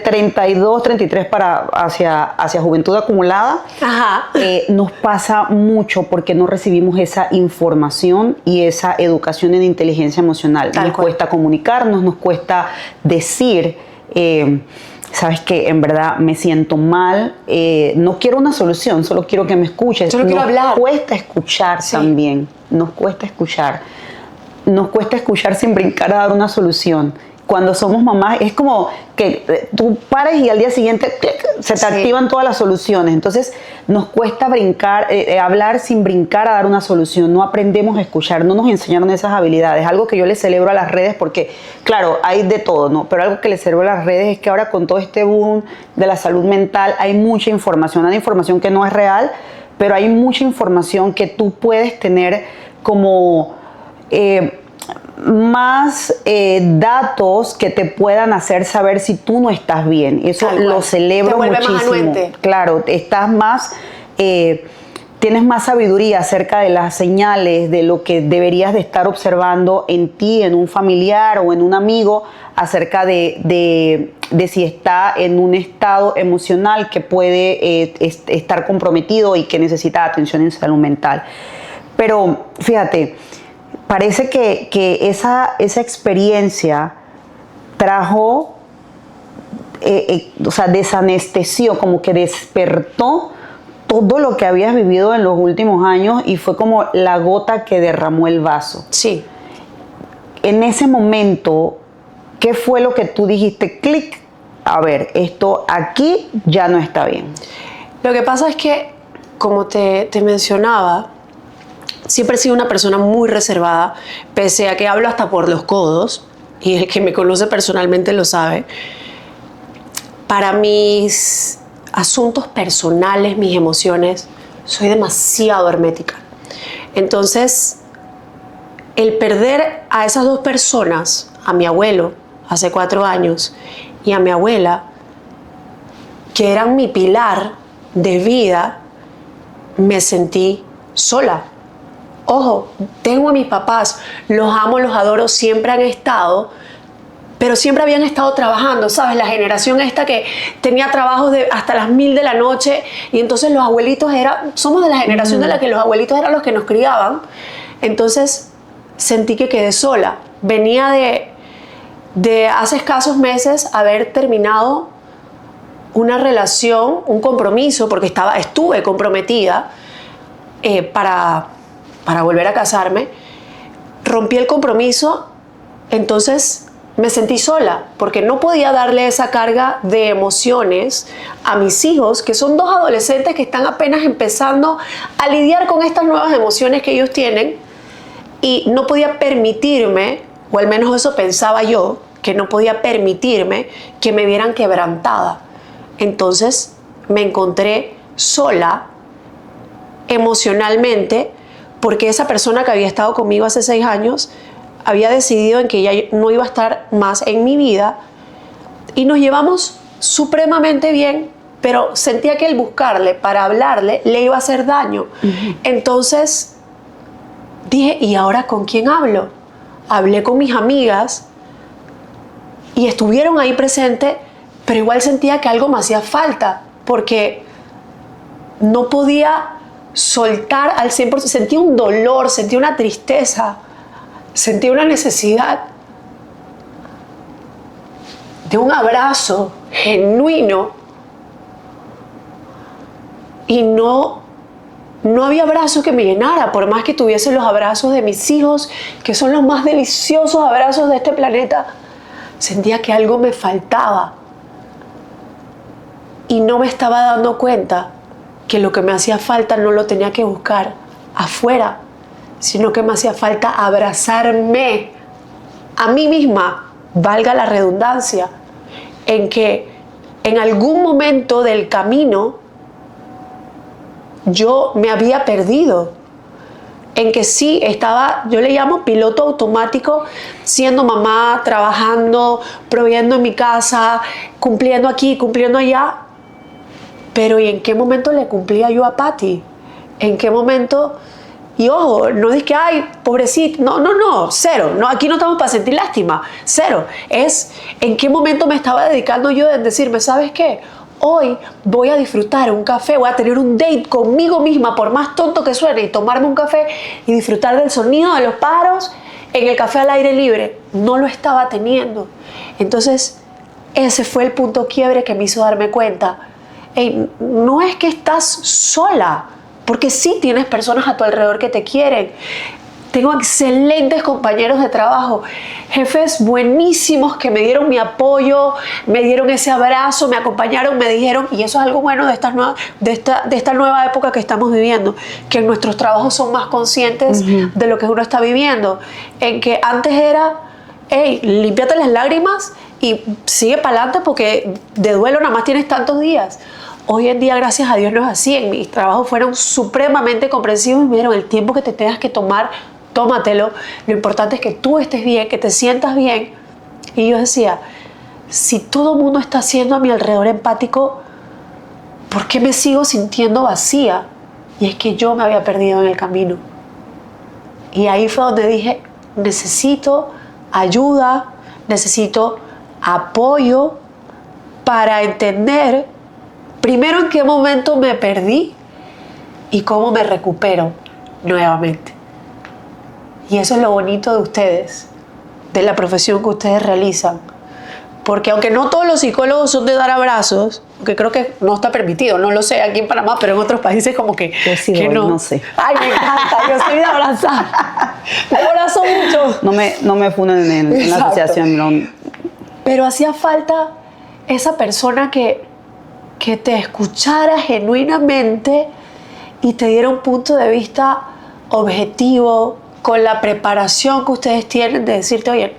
32, 33 hacia juventud acumulada, nos pasa mucho porque no recibimos esa información y esa educación en inteligencia emocional. Nos cuesta comunicarnos, nos cuesta decir, sabes que en verdad me siento mal, no quiero una solución, solo quiero que me escuches.
Solo quiero hablar.
Nos cuesta escuchar también, nos cuesta escuchar. Nos cuesta escuchar sin brincar a dar una solución. Cuando somos mamás es como que tú pares y al día siguiente se te activan todas las soluciones. Entonces nos cuesta brincar, hablar sin brincar a dar una solución. No aprendemos a escuchar, no nos enseñaron esas habilidades. Algo que yo le celebro a las redes porque, claro, hay de todo, ¿no? Pero algo que le celebro a las redes es que ahora con todo este boom de la salud mental hay mucha información. Hay información que no es real, pero hay mucha información que tú puedes tener como... más datos que te puedan hacer saber si tú no estás bien. Eso lo celebro muchísimo. Más anuente. Claro, estás más, tienes más sabiduría acerca de las señales, de lo que deberías de estar observando en ti, en un familiar o en un amigo, acerca de si está en un estado emocional que puede estar comprometido y que necesita atención en salud mental. Pero fíjate, parece que esa experiencia trajo, o sea, desanestesió, como que despertó todo lo que habías vivido en los últimos años y fue como la gota que derramó el vaso.
Sí.
En ese momento, ¿qué fue lo que tú dijiste? Clic, a ver, esto aquí ya no está bien.
Lo que pasa es que, como te mencionaba, siempre he sido una persona muy reservada, pese a que hablo hasta por los codos, y el que me conoce personalmente lo sabe. Para mis asuntos personales, mis emociones, soy demasiado hermética. Entonces, el perder a esas dos personas, a mi abuelo hace 4 años y a mi abuela, que eran mi pilar de vida, me sentí sola. Ojo, tengo a mis papás, los amo, los adoro, siempre han estado, pero siempre habían estado trabajando, ¿sabes? La generación esta que tenía trabajos hasta las 1000 de la noche, y entonces los abuelitos somos de la generación de la que los abuelitos eran los que nos criaban. Entonces sentí que quedé sola. Venía de hace escasos meses haber terminado una relación, un compromiso, porque estuve comprometida para volver a casarme. Rompí el compromiso, entonces me sentí sola porque no podía darle esa carga de emociones a mis hijos, que son 2 adolescentes que están apenas empezando a lidiar con estas nuevas emociones que ellos tienen, y no podía permitirme, o al menos eso pensaba yo, que no podía permitirme que me vieran quebrantada. Entonces me encontré sola emocionalmente, porque esa persona que había estado conmigo hace 6 años había decidido en que ella no iba a estar más en mi vida, y nos llevamos supremamente bien, pero sentía que el buscarle para hablarle le iba a hacer daño. Entonces dije, ¿y ahora con quién hablo? Hablé con mis amigas y estuvieron ahí presentes, pero igual sentía que algo me hacía falta, porque no podía soltar al 100%, sentía un dolor, sentía una tristeza, sentía una necesidad de un abrazo genuino, y no había abrazo que me llenara, por más que tuviese los abrazos de mis hijos, que son los más deliciosos abrazos de este planeta. Sentía que algo me faltaba y no me estaba dando cuenta que lo que me hacía falta no lo tenía que buscar afuera, sino que me hacía falta abrazarme a mí misma, valga la redundancia, en que en algún momento del camino yo me había perdido. en que sí estaba, yo le llamo piloto automático, siendo mamá, trabajando, proveyendo en mi casa, cumpliendo aquí, cumpliendo allá. Pero ¿y en qué momento le cumplía yo a Patty? ¿En qué momento? Y ojo, no es que, ay, pobrecito, no, cero. No, aquí no estamos para sentir lástima, cero. Es en qué momento me estaba dedicando yo en decirme, ¿sabes qué? Hoy voy a disfrutar un café, voy a tener un date conmigo misma, por más tonto que suene, y tomarme un café y disfrutar del sonido de los pájaros en el café al aire libre. No lo estaba teniendo. Entonces, ese fue el punto quiebre que me hizo darme cuenta. Hey, no es que estás sola, porque sí tienes personas a tu alrededor que te quieren. Tengo excelentes compañeros de trabajo, jefes buenísimos que me dieron mi apoyo, me dieron ese abrazo, me acompañaron, me dijeron, y eso es algo bueno de esta nueva época que estamos viviendo, que nuestros trabajos son más conscientes de lo que uno está viviendo. En que antes era, hey, límpiate las lágrimas y sigue para adelante porque de duelo nada más tienes tantos días. Hoy en día, gracias a Dios, no es así. En mis trabajos fueron supremamente comprensivos y me dieron el tiempo que te tengas que tomar, tómatelo. Lo importante es que tú estés bien, que te sientas bien. Y yo decía, si todo el mundo está siendo a mi alrededor empático, ¿por qué me sigo sintiendo vacía? Y es que yo me había perdido en el camino. Y ahí fue donde dije, necesito ayuda, necesito apoyo para entender primero en qué momento me perdí y cómo me recupero nuevamente. Y eso es lo bonito de ustedes, de la profesión que ustedes realizan. Porque aunque no todos los psicólogos son de dar abrazos, que creo que no está permitido, no lo sé aquí en Panamá, pero en otros países como que,
sí,
que
no sé.
Ay, me encanta, yo soy de abrazar. Me abrazo mucho.
No me funen en la asociación. No.
Pero hacía falta esa persona que te escuchara genuinamente y te diera un punto de vista objetivo, con la preparación que ustedes tienen de decirte, oye,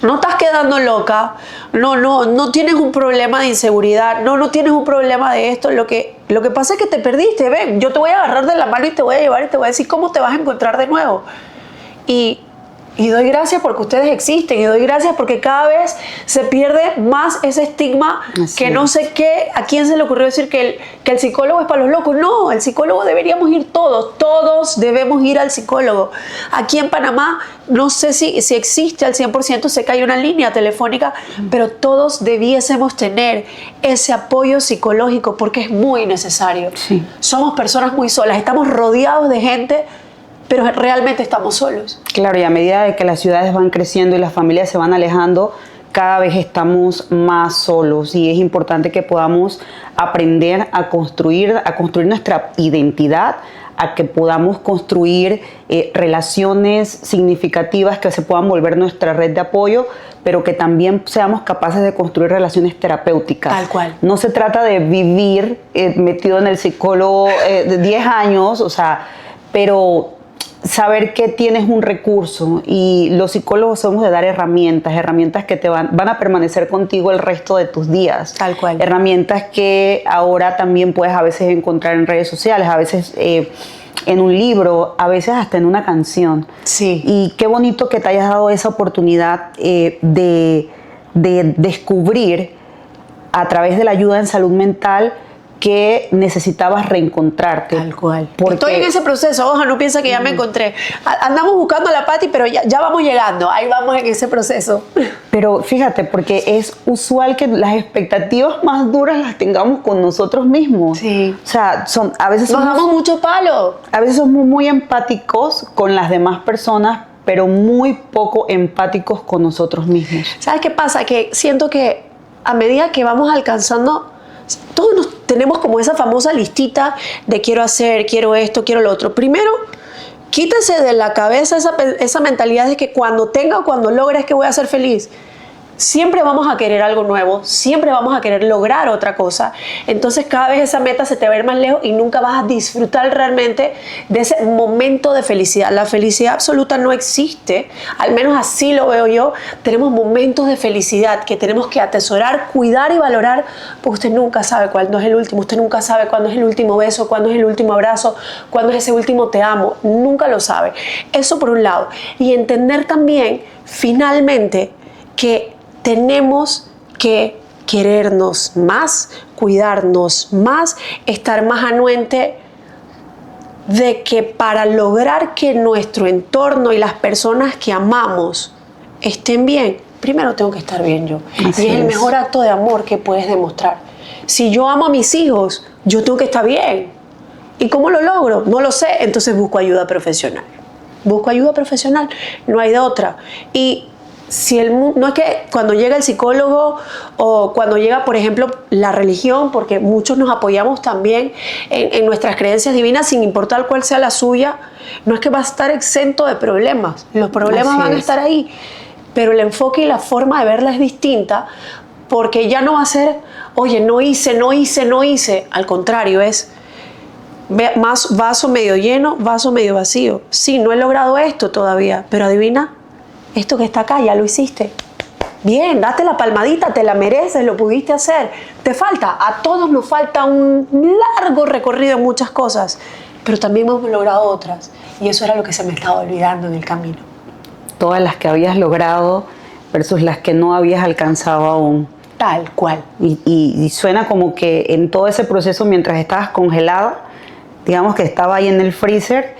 no estás quedando loca, no tienes un problema de inseguridad, no tienes un problema de esto, lo que pasa es que te perdiste, ven, yo te voy a agarrar de la mano y te voy a llevar y te voy a decir cómo te vas a encontrar de nuevo. Y doy gracias porque ustedes existen, y doy gracias porque cada vez se pierde más ese estigma. Así que no sé qué, a quién se le ocurrió decir que el psicólogo es para los locos. No, el psicólogo deberíamos ir todos debemos ir al psicólogo. Aquí en Panamá, no sé si existe al 100%, sé que hay una línea telefónica, pero todos debiésemos tener ese apoyo psicológico porque es muy necesario. Sí. Somos personas muy solas, estamos rodeados de gente, pero realmente estamos solos.
Claro, y a medida de que las ciudades van creciendo y las familias se van alejando, cada vez estamos más solos, y es importante que podamos aprender a construir nuestra identidad, a que podamos construir relaciones significativas que se puedan volver nuestra red de apoyo, pero que también seamos capaces de construir relaciones terapéuticas.
Tal cual.
No se trata de vivir metido en el psicólogo de 10 años, o sea, pero saber que tienes un recurso, y los psicólogos somos de dar herramientas que te van a permanecer contigo el resto de tus días.
Tal cual.
Herramientas que ahora también puedes a veces encontrar en redes sociales, a veces en un libro, a veces hasta en una canción.
Sí.
Y qué bonito que te hayas dado esa oportunidad de descubrir a través de la ayuda en salud mental que necesitabas reencontrarte.
Tal cual.
Porque
estoy en ese proceso, ojalá no piensa que ya me encontré. Andamos buscando a la Patty, pero ya vamos llegando, ahí vamos en ese proceso.
Pero fíjate, porque es usual que las expectativas más duras las tengamos con nosotros mismos.
Sí.
O sea, a veces
nos damos mucho palo.
A veces somos muy empáticos con las demás personas, pero muy poco empáticos con nosotros mismos.
¿Sabes qué pasa? Que siento que a medida que vamos alcanzando, todos tenemos como esa famosa listita de quiero hacer, quiero esto, quiero lo otro. Primero, quítese de la cabeza esa mentalidad de que cuando tenga o cuando logre es que voy a ser feliz. siempre vamos a querer algo nuevo, siempre vamos a querer lograr otra cosa. Entonces cada vez esa meta se te va a ir más lejos y nunca vas a disfrutar realmente de ese momento de felicidad. La felicidad absoluta no existe, al menos así lo veo yo. Tenemos momentos de felicidad que tenemos que atesorar, cuidar y valorar, porque usted nunca sabe cuándo es el último, usted nunca sabe cuándo es el último beso, cuándo es el último abrazo, cuándo es ese último te amo, nunca lo sabe. Eso por un lado. Y entender también, finalmente, que tenemos que querernos más, cuidarnos más, estar más anuente de que para lograr que nuestro entorno y las personas que amamos estén bien, primero tengo que estar bien yo.
Así
y es el
es.
mejor acto de amor que puedes demostrar. Si yo amo a mis hijos, yo tengo que estar bien. ¿Y cómo lo logro? No lo sé, entonces busco ayuda profesional. Busco ayuda profesional, no hay de otra. Y si no es que cuando llega el psicólogo o cuando llega, por ejemplo, la religión, porque muchos nos apoyamos también en nuestras creencias divinas, sin importar cuál sea la suya, no es que va a estar exento de problemas. Los problemas van a estar ahí, pero el enfoque y la forma de verla es distinta, porque ya no va a ser, oye, no hice. Al contrario, es más vaso medio lleno, vaso medio vacío. Sí, no he logrado esto todavía, pero adivina, esto que está acá ya lo hiciste. Bien, date la palmadita, te la mereces, lo pudiste hacer. Te falta, a todos nos falta un largo recorrido en muchas cosas, pero también hemos logrado otras. Y eso era lo que se me estaba olvidando en el camino.
Todas las que habías logrado versus las que no habías alcanzado aún.
Tal cual.
Y suena como que en todo ese proceso, mientras estabas congelada, digamos que estaba ahí en el freezer,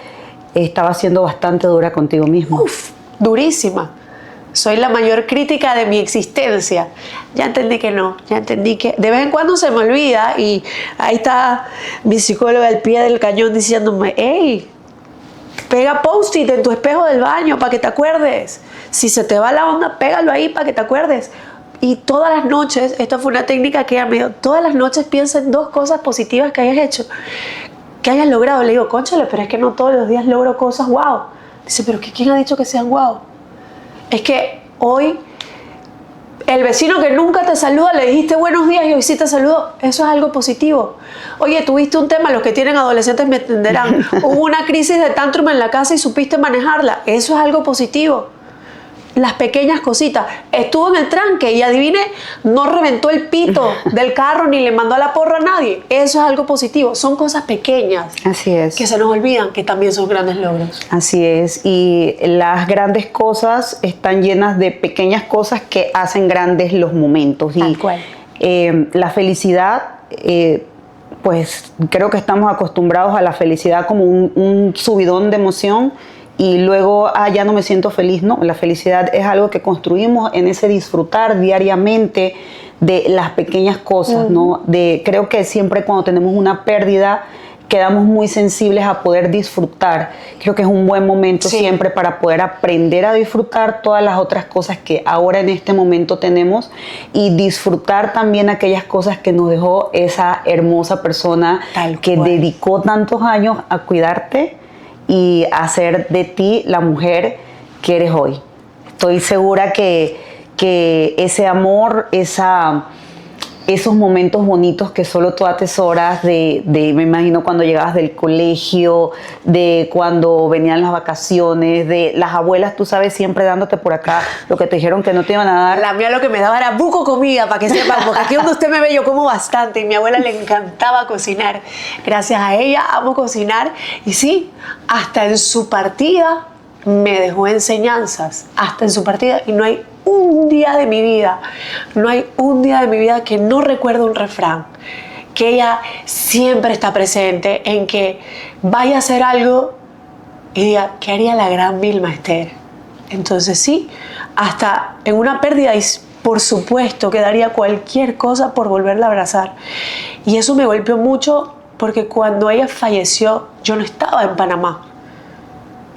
estaba siendo bastante dura contigo mismo.
Uf, durísima. Soy la mayor crítica de mi existencia. Ya entendí que no, ya entendí que de vez en cuando se me olvida y ahí está mi psicóloga al pie del cañón diciéndome, hey, pega post-it en tu espejo del baño para que te acuerdes. Si se te va la onda, pégalo ahí para que te acuerdes. Y todas las noches, esta fue una técnica que ella me dio, todas las noches piensa en 2 cosas positivas que hayas hecho, que hayas logrado. Le digo, cónchale, pero es que no todos los días logro cosas wow. Dice, pero ¿quién ha dicho que sean wow? Es que hoy el vecino que nunca te saluda, le dijiste buenos días y hoy sí te saludó. Eso es algo positivo. Oye, tuviste un tema, los que tienen adolescentes me entenderán. Hubo una crisis de tantrum en la casa y supiste manejarla. Eso es algo positivo. Las pequeñas cositas. Estuvo en el tranque y adivine, no reventó el pito del carro ni le mandó a la porra a nadie. Eso es algo positivo. Son cosas pequeñas.
Así es.
Que se nos olvidan que también son grandes logros.
Así es. Y las grandes cosas están llenas de pequeñas cosas que hacen grandes los momentos.
Tal cual.
La felicidad, pues creo que estamos acostumbrados a la felicidad como un subidón de emoción. Y luego, ya no me siento feliz. No, la felicidad es algo que construimos en ese disfrutar diariamente de las pequeñas cosas, ¿no? Creo que siempre cuando tenemos una pérdida quedamos muy sensibles a poder disfrutar. Creo que es un buen momento siempre para poder aprender a disfrutar todas las otras cosas que ahora en este momento tenemos y disfrutar también aquellas cosas que nos dejó esa hermosa persona que dedicó tantos años a cuidarte y hacer de ti la mujer que eres hoy. Estoy segura que ese amor, esos momentos bonitos que solo tú atesoras me imagino cuando llegabas del colegio, de cuando venían las vacaciones, de las abuelas, tú sabes, siempre dándote por acá lo que te dijeron que no te iban a dar.
La mía lo que me daba era buco comida, para que sepan, porque aquí donde usted me ve yo como bastante y mi abuela le encantaba cocinar. Gracias a ella amo cocinar y sí, hasta en su partida me dejó enseñanzas, hasta en su partida, y no hay un día de mi vida que no recuerde un refrán, que ella siempre está presente en que vaya a hacer algo y diga, ¿qué haría la gran Vilma Ester? Entonces sí, hasta en una pérdida, y por supuesto que daría cualquier cosa por volverla a abrazar. Y eso me golpeó mucho porque cuando ella falleció yo no estaba en Panamá.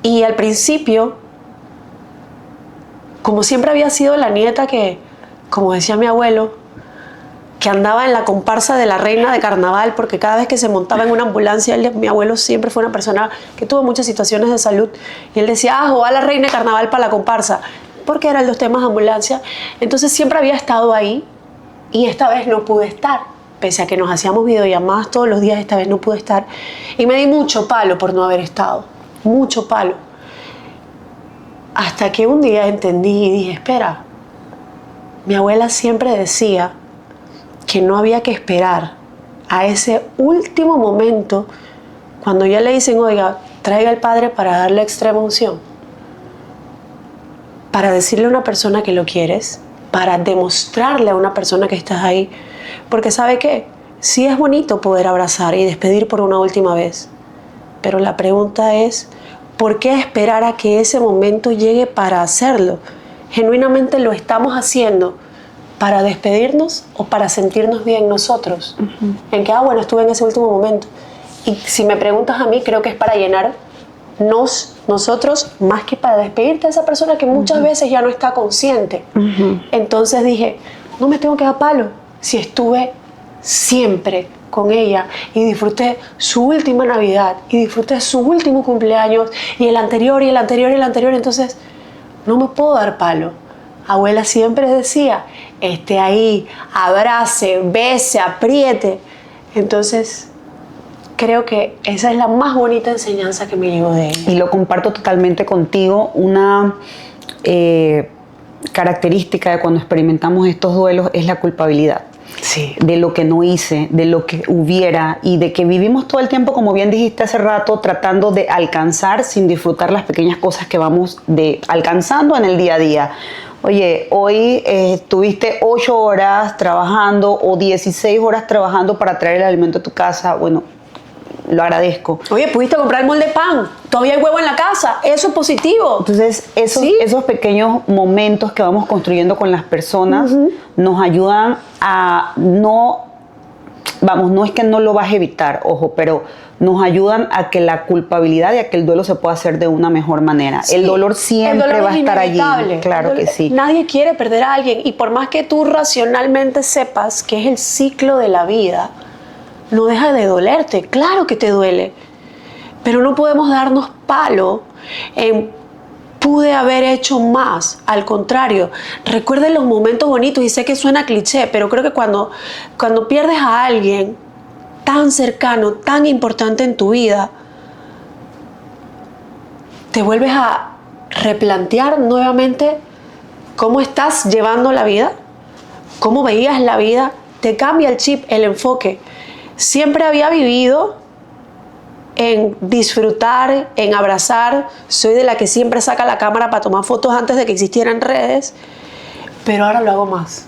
Y al principio, como siempre había sido la nieta que, como decía mi abuelo, que andaba en la comparsa de la reina de carnaval, porque cada vez que se montaba en una ambulancia, mi abuelo siempre fue una persona que tuvo muchas situaciones de salud, y él decía, va la reina de carnaval para la comparsa. porque eran los temas de ambulancia. Entonces siempre había estado ahí y esta vez no pude estar. Pese a que nos hacíamos videollamadas todos los días, esta vez no pude estar. Y me di mucho palo por no haber estado. Mucho palo. Hasta que un día entendí y dije, espera, mi abuela siempre decía que no había que esperar a ese último momento cuando ya le dicen, oiga, traiga al padre para darle extrema unción, para decirle a una persona que lo quieres, para demostrarle a una persona que estás ahí. Porque ¿sabe qué? Sí es bonito poder abrazar y despedir por una última vez, pero la pregunta es, ¿por qué esperar a que ese momento llegue para hacerlo? ¿Genuinamente lo estamos haciendo para despedirnos o para sentirnos bien nosotros? En que, bueno, estuve en ese último momento. Y si me preguntas a mí, creo que es para llenarnos nosotros más que para despedirte de esa persona que muchas veces ya no está consciente. Entonces dije, no me tengo que dar palo si estuve siempre con ella y disfruté su última Navidad y disfruté su último cumpleaños y el anterior y el anterior y el anterior. Entonces no me puedo dar palo. Abuela siempre decía, esté ahí, abrace, bese, apriete. Entonces creo que esa es la más bonita enseñanza que me llevo de ella.
Y lo comparto totalmente contigo. Una característica de cuando experimentamos estos duelos es la culpabilidad.
Sí.
De lo que no hice, de lo que hubiera y de que vivimos todo el tiempo, como bien dijiste hace rato, tratando de alcanzar sin disfrutar las pequeñas cosas que vamos alcanzando en el día a día. Oye, hoy estuviste 8 horas trabajando o 16 horas trabajando para traer el alimento a tu casa. Bueno, lo agradezco.
Oye, pudiste comprar el molde de pan, todavía hay huevo en la casa, eso es positivo.
Entonces, esos pequeños momentos que vamos construyendo con las personas nos ayudan a no es que no lo vas a evitar, ojo, pero nos ayudan a que la culpabilidad y a que el duelo se pueda hacer de una mejor manera. Sí, el dolor siempre va a estar allí. Claro que sí.
Nadie quiere perder a alguien y por más que tú racionalmente sepas que es el ciclo de la vida, no deja de dolerte, claro que te duele, pero no podemos darnos palo en pude haber hecho más. Al contrario, recuerden los momentos bonitos y sé que suena cliché, pero creo que cuando pierdes a alguien tan cercano, tan importante en tu vida, te vuelves a replantear nuevamente cómo estás llevando la vida, cómo veías la vida, te cambia el chip, el enfoque. Siempre había vivido en disfrutar, en abrazar. Soy de la que siempre saca la cámara para tomar fotos antes de que existieran redes, pero ahora lo hago más.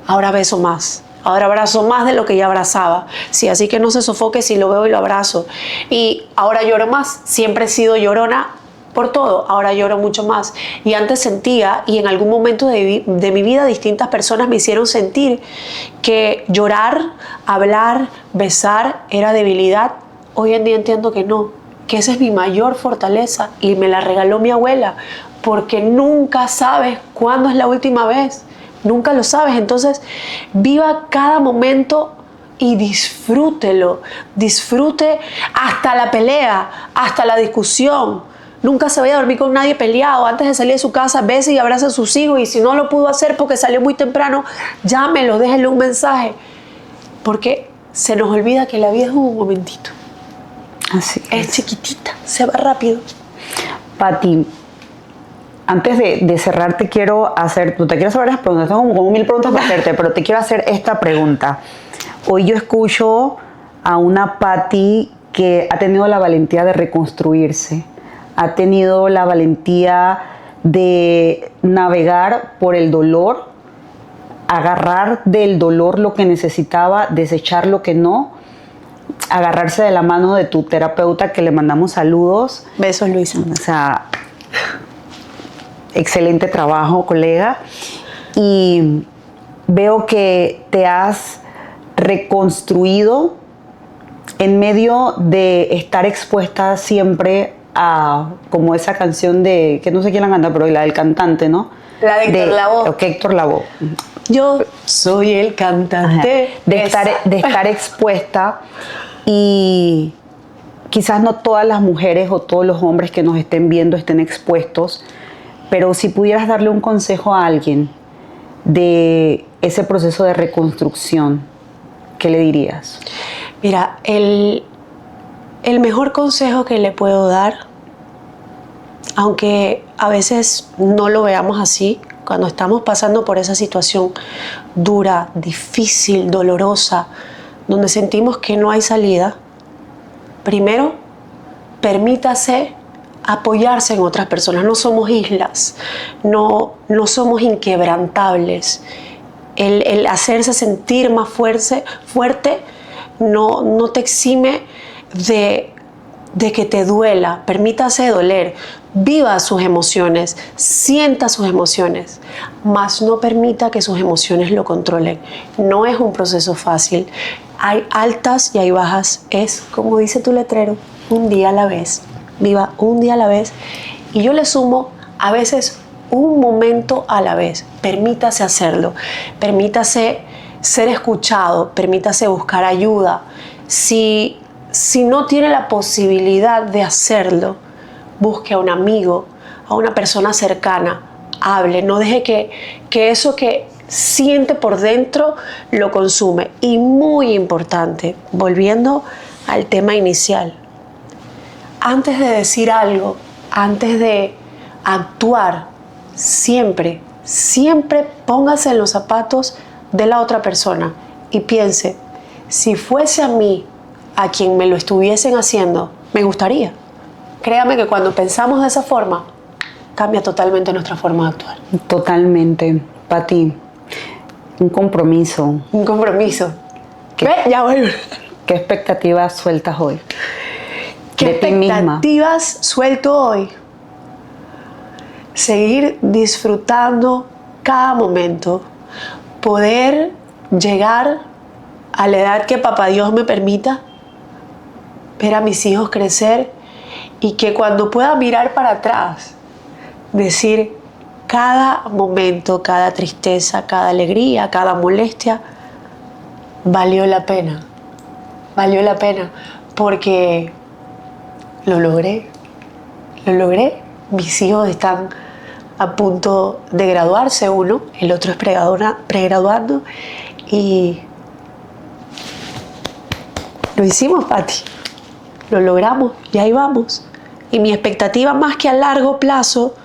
Ahora beso más. Ahora abrazo más de lo que ya abrazaba. Sí, así que no se sofoque si lo veo y lo abrazo. Y ahora lloro más. Siempre he sido llorona por todo. Ahora lloro mucho más. Y antes sentía, y en algún momento de mi vida distintas personas me hicieron sentir que llorar, hablar, besar era debilidad. Hoy en día entiendo que no, que esa es mi mayor fortaleza y me la regaló mi abuela, porque nunca sabes cuándo es la última vez, nunca lo sabes. Entonces viva cada momento y disfrútelo, disfrute hasta la pelea, hasta la discusión. Nunca se vaya a dormir con nadie peleado. Antes de salir de su casa, bese y abraza a sus hijos, y si no lo pudo hacer porque salió muy temprano, llámelo, déjenle un mensaje, porque se nos olvida que la vida es un momentito.
Así
es chiquitita, se va rápido.
Pati, antes de cerrar te quiero hacer varias preguntas, tengo como 1000 preguntas para hacerte, pero te quiero hacer esta pregunta. Hoy yo escucho a una Pati que ha tenido la valentía de reconstruirse, ha tenido la valentía de navegar por el dolor, agarrar del dolor lo que necesitaba, desechar lo que no, agarrarse de la mano de tu terapeuta, que le mandamos saludos.
Besos, Luisa.
O sea, excelente trabajo, colega. Y veo que te has reconstruido en medio de estar expuesta siempre a, como esa canción de, que no sé quién la canta, pero la del cantante, ¿no?
La de Héctor Lavoe.
Ok, Héctor Lavoe.
Yo soy el cantante.
De estar expuesta, y quizás no todas las mujeres o todos los hombres que nos estén viendo estén expuestos, pero si pudieras darle un consejo a alguien de ese proceso de reconstrucción, ¿qué le dirías?
Mira, el mejor consejo que le puedo dar, aunque a veces no lo veamos así, cuando estamos pasando por esa situación dura, difícil, dolorosa, donde sentimos que no hay salida, primero, permítase apoyarse en otras personas. No somos islas, no somos inquebrantables. El hacerse sentir más fuerte no te exime de que te duela. Permítase doler, viva sus emociones, sienta sus emociones, mas no permita que sus emociones lo controlen. No es un proceso fácil. Hay altas y hay bajas. Es, como dice tu letrero, un día a la vez. Viva un día a la vez. Y yo le sumo, a veces, un momento a la vez. Permítase hacerlo. Permítase ser escuchado. Permítase buscar ayuda. Si no tiene la posibilidad de hacerlo, busque a un amigo, a una persona cercana. Hable. No deje que eso que siente por dentro lo consume. Y muy importante, volviendo al tema inicial, antes de decir algo, antes de actuar, siempre póngase en los zapatos de la otra persona y piense, si fuese a mí a quien me lo estuviesen haciendo, me gustaría. Créame que cuando pensamos de esa forma, cambia totalmente nuestra forma de actuar.
Totalmente. Pati, un compromiso.
Un compromiso. ¿Qué? Ya vuelvo.
¿Qué expectativas sueltas hoy?
¿Qué expectativas suelto hoy? Seguir disfrutando cada momento. Poder llegar a la edad que Papá Dios me permita. Ver a mis hijos crecer. Y que cuando pueda mirar para atrás, decir cada momento, cada tristeza, cada alegría, cada molestia, valió la pena. Valió la pena. Porque lo logré. Mis hijos están a punto de graduarse, uno, el otro es pregraduando, y lo hicimos, Pati. Lo logramos y ahí vamos. Y mi expectativa, más que a largo plazo,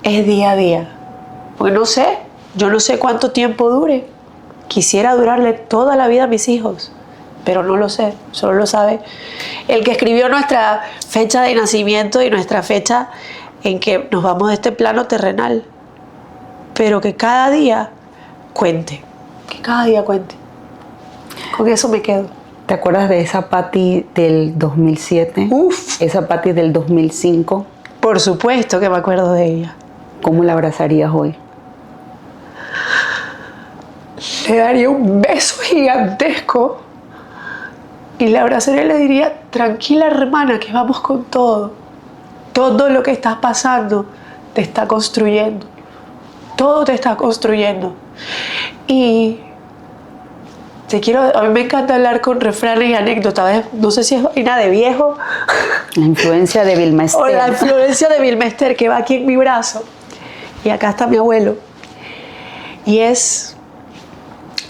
es día a día. Porque yo no sé cuánto tiempo dure. Quisiera durarle toda la vida a mis hijos, pero no lo sé, solo lo sabe el que escribió nuestra fecha de nacimiento y nuestra fecha en que nos vamos de este plano terrenal. Pero que cada día cuente, Con eso me quedo.
¿Te acuerdas de esa Pati del 2007?
Uf.
Esa Pati del 2005.
Por supuesto que me acuerdo de ella.
¿Cómo la abrazarías hoy?
Le daría un beso gigantesco y le abrazaría y le diría, tranquila hermana, que vamos con todo. Todo lo que estás pasando te está construyendo. Todo te está construyendo. Y a mí me encanta hablar con refranes y anécdotas. No sé si es vaina de viejo.
La influencia de Vilma Ester.
O la influencia de Vilma Ester, que va aquí en mi brazo. Y acá está mi abuelo. Y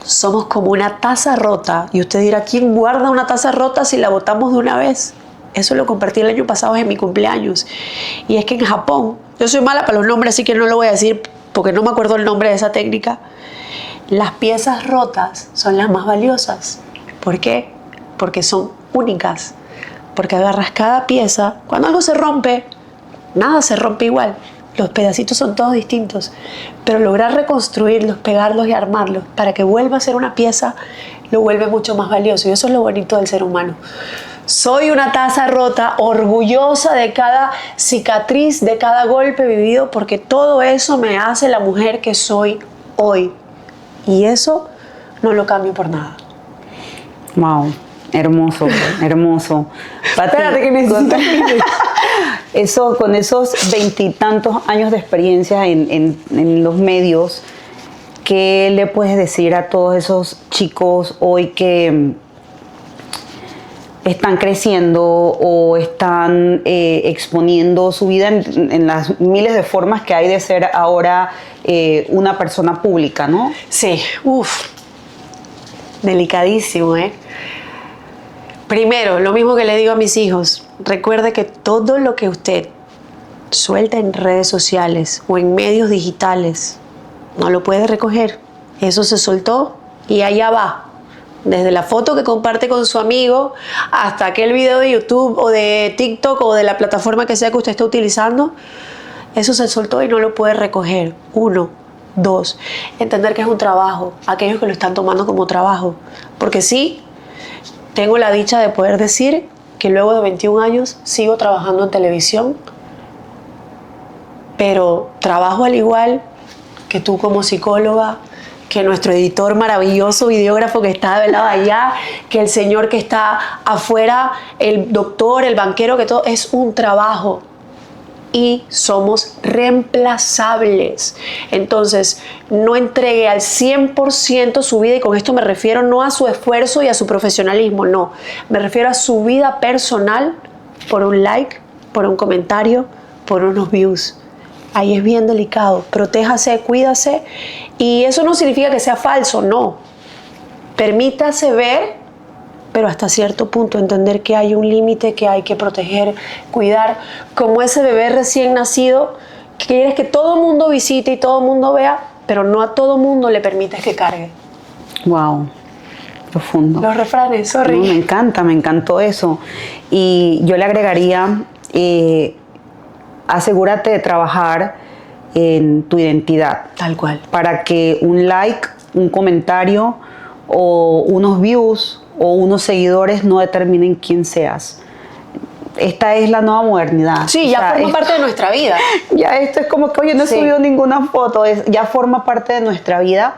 somos como una taza rota. Y usted dirá, ¿quién guarda una taza rota si la botamos de una vez? Eso lo compartí el año pasado en mi cumpleaños. Y es que en Japón, yo soy mala para los nombres, así que no lo voy a decir porque no me acuerdo el nombre de esa técnica. Las piezas rotas son las más valiosas. ¿Por qué? Porque son únicas. Porque agarras cada pieza. Cuando algo se rompe, nada se rompe igual. Los pedacitos son todos distintos. Pero lograr reconstruirlos, pegarlos y armarlos para que vuelva a ser una pieza, lo vuelve mucho más valioso. Y eso es lo bonito del ser humano. Soy una taza rota, orgullosa de cada cicatriz, de cada golpe vivido, porque todo eso me hace la mujer que soy hoy. Y eso no lo cambio por nada.
Wow, hermoso, hermoso. Pati,
espérate que necesito
eso, con esos 20 y tantos años de experiencia en los medios, ¿qué le puedes decir a todos esos chicos hoy que están creciendo o están exponiendo su vida en las miles de formas que hay de ser ahora una persona pública, ¿no?
Sí, delicadísimo, ¿eh? Primero, lo mismo que le digo a mis hijos, recuerde que todo lo que usted suelta en redes sociales o en medios digitales no lo puede recoger. Eso se soltó y allá va. Desde la foto que comparte con su amigo hasta aquel video de YouTube o de TikTok o de la plataforma que sea que usted esté utilizando, eso se soltó y no lo puede recoger. 1, 2, entender que es un trabajo, aquellos que lo están tomando como trabajo. Porque sí, tengo la dicha de poder decir que luego de 21 años sigo trabajando en televisión, pero trabajo al igual que tú como psicóloga, que nuestro editor maravilloso, videógrafo que está de lado allá, que el señor que está afuera, el doctor, el banquero, que todo es un trabajo. Y somos reemplazables. Entonces, no entregue al 100% su vida, y con esto me refiero no a su esfuerzo y a su profesionalismo, no. Me refiero a su vida personal por un like, por un comentario, por unos views. Ahí es bien delicado. Protéjase, cuídase. Y eso no significa que sea falso, no. Permítase ver, pero hasta cierto punto entender que hay un límite que hay que proteger, cuidar. Como ese bebé recién nacido que quieres que todo el mundo visite y todo el mundo vea, pero no a todo el mundo le permites que cargue.
Wow, profundo.
Los refranes, sorry.
Me encanta, me encantó eso. Y yo le agregaría, asegúrate de trabajar en tu identidad.
Tal cual.
Para que un like, un comentario o unos views o unos seguidores no determinen quién seas. Esta es la nueva modernidad.
Sí, ya forma parte de nuestra vida.
Ya esto es como que, oye, no he subido ninguna foto, ya forma parte de nuestra vida,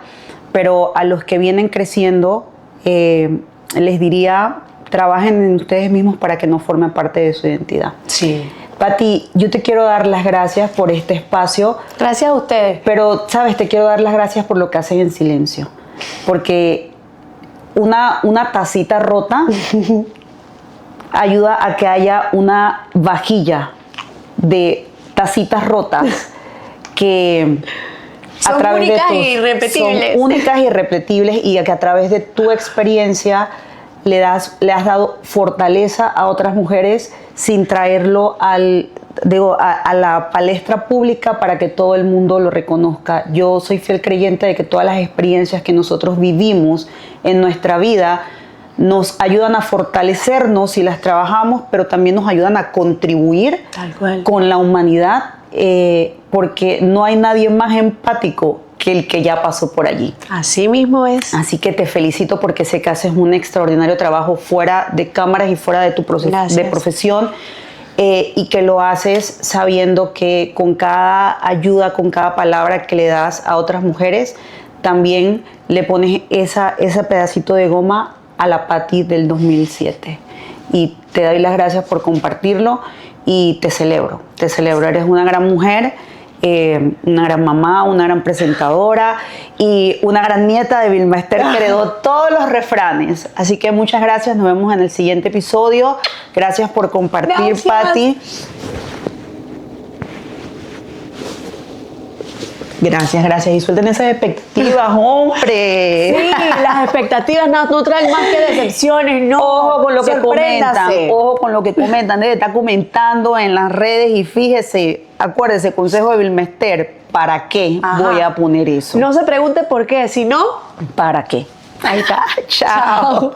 pero a los que vienen creciendo, les diría, trabajen en ustedes mismos para que no formen parte de su identidad.
Sí.
Pati, yo te quiero dar las gracias por este espacio.
Gracias a ustedes.
Pero, ¿sabes? Te quiero dar las gracias por lo que hacen en silencio. Porque una tacita rota ayuda a que haya una vajilla de tacitas rotas que
son únicas e irrepetibles.
Son únicas e irrepetibles, y que a través de tu experiencia le has dado fortaleza a otras mujeres sin traerlo a la palestra pública para que todo el mundo lo reconozca. Yo soy fiel creyente de que todas las experiencias que nosotros vivimos en nuestra vida nos ayudan a fortalecernos si las trabajamos, pero también nos ayudan a contribuir con la humanidad, porque no hay nadie más empático que el que ya pasó por allí.
Así mismo es.
Así que te felicito porque sé que haces un extraordinario trabajo fuera de cámaras y fuera de tu de profesión, y que lo haces sabiendo que con cada ayuda, con cada palabra que le das a otras mujeres, también le pones ese pedacito de goma a la Pati del 2007. Y te doy las gracias por compartirlo y te celebro. Eres una gran mujer, una gran mamá, una gran presentadora y una gran nieta de Vilma Ester, que heredó todos los refranes. Así que muchas gracias, nos vemos en el siguiente episodio. Gracias por compartir, Pati. Gracias. Y suelten esas expectativas, hombre.
Sí, las expectativas no traen más que decepciones, no.
Ojo con lo que comentan. Ojo con lo que comentan. Debe estar comentando en las redes y fíjese, acuérdese, consejo de Vilma Ester, ¿para qué voy a poner eso?
No se pregunte por qué, sino
¿para qué?
Ahí está.
Chao.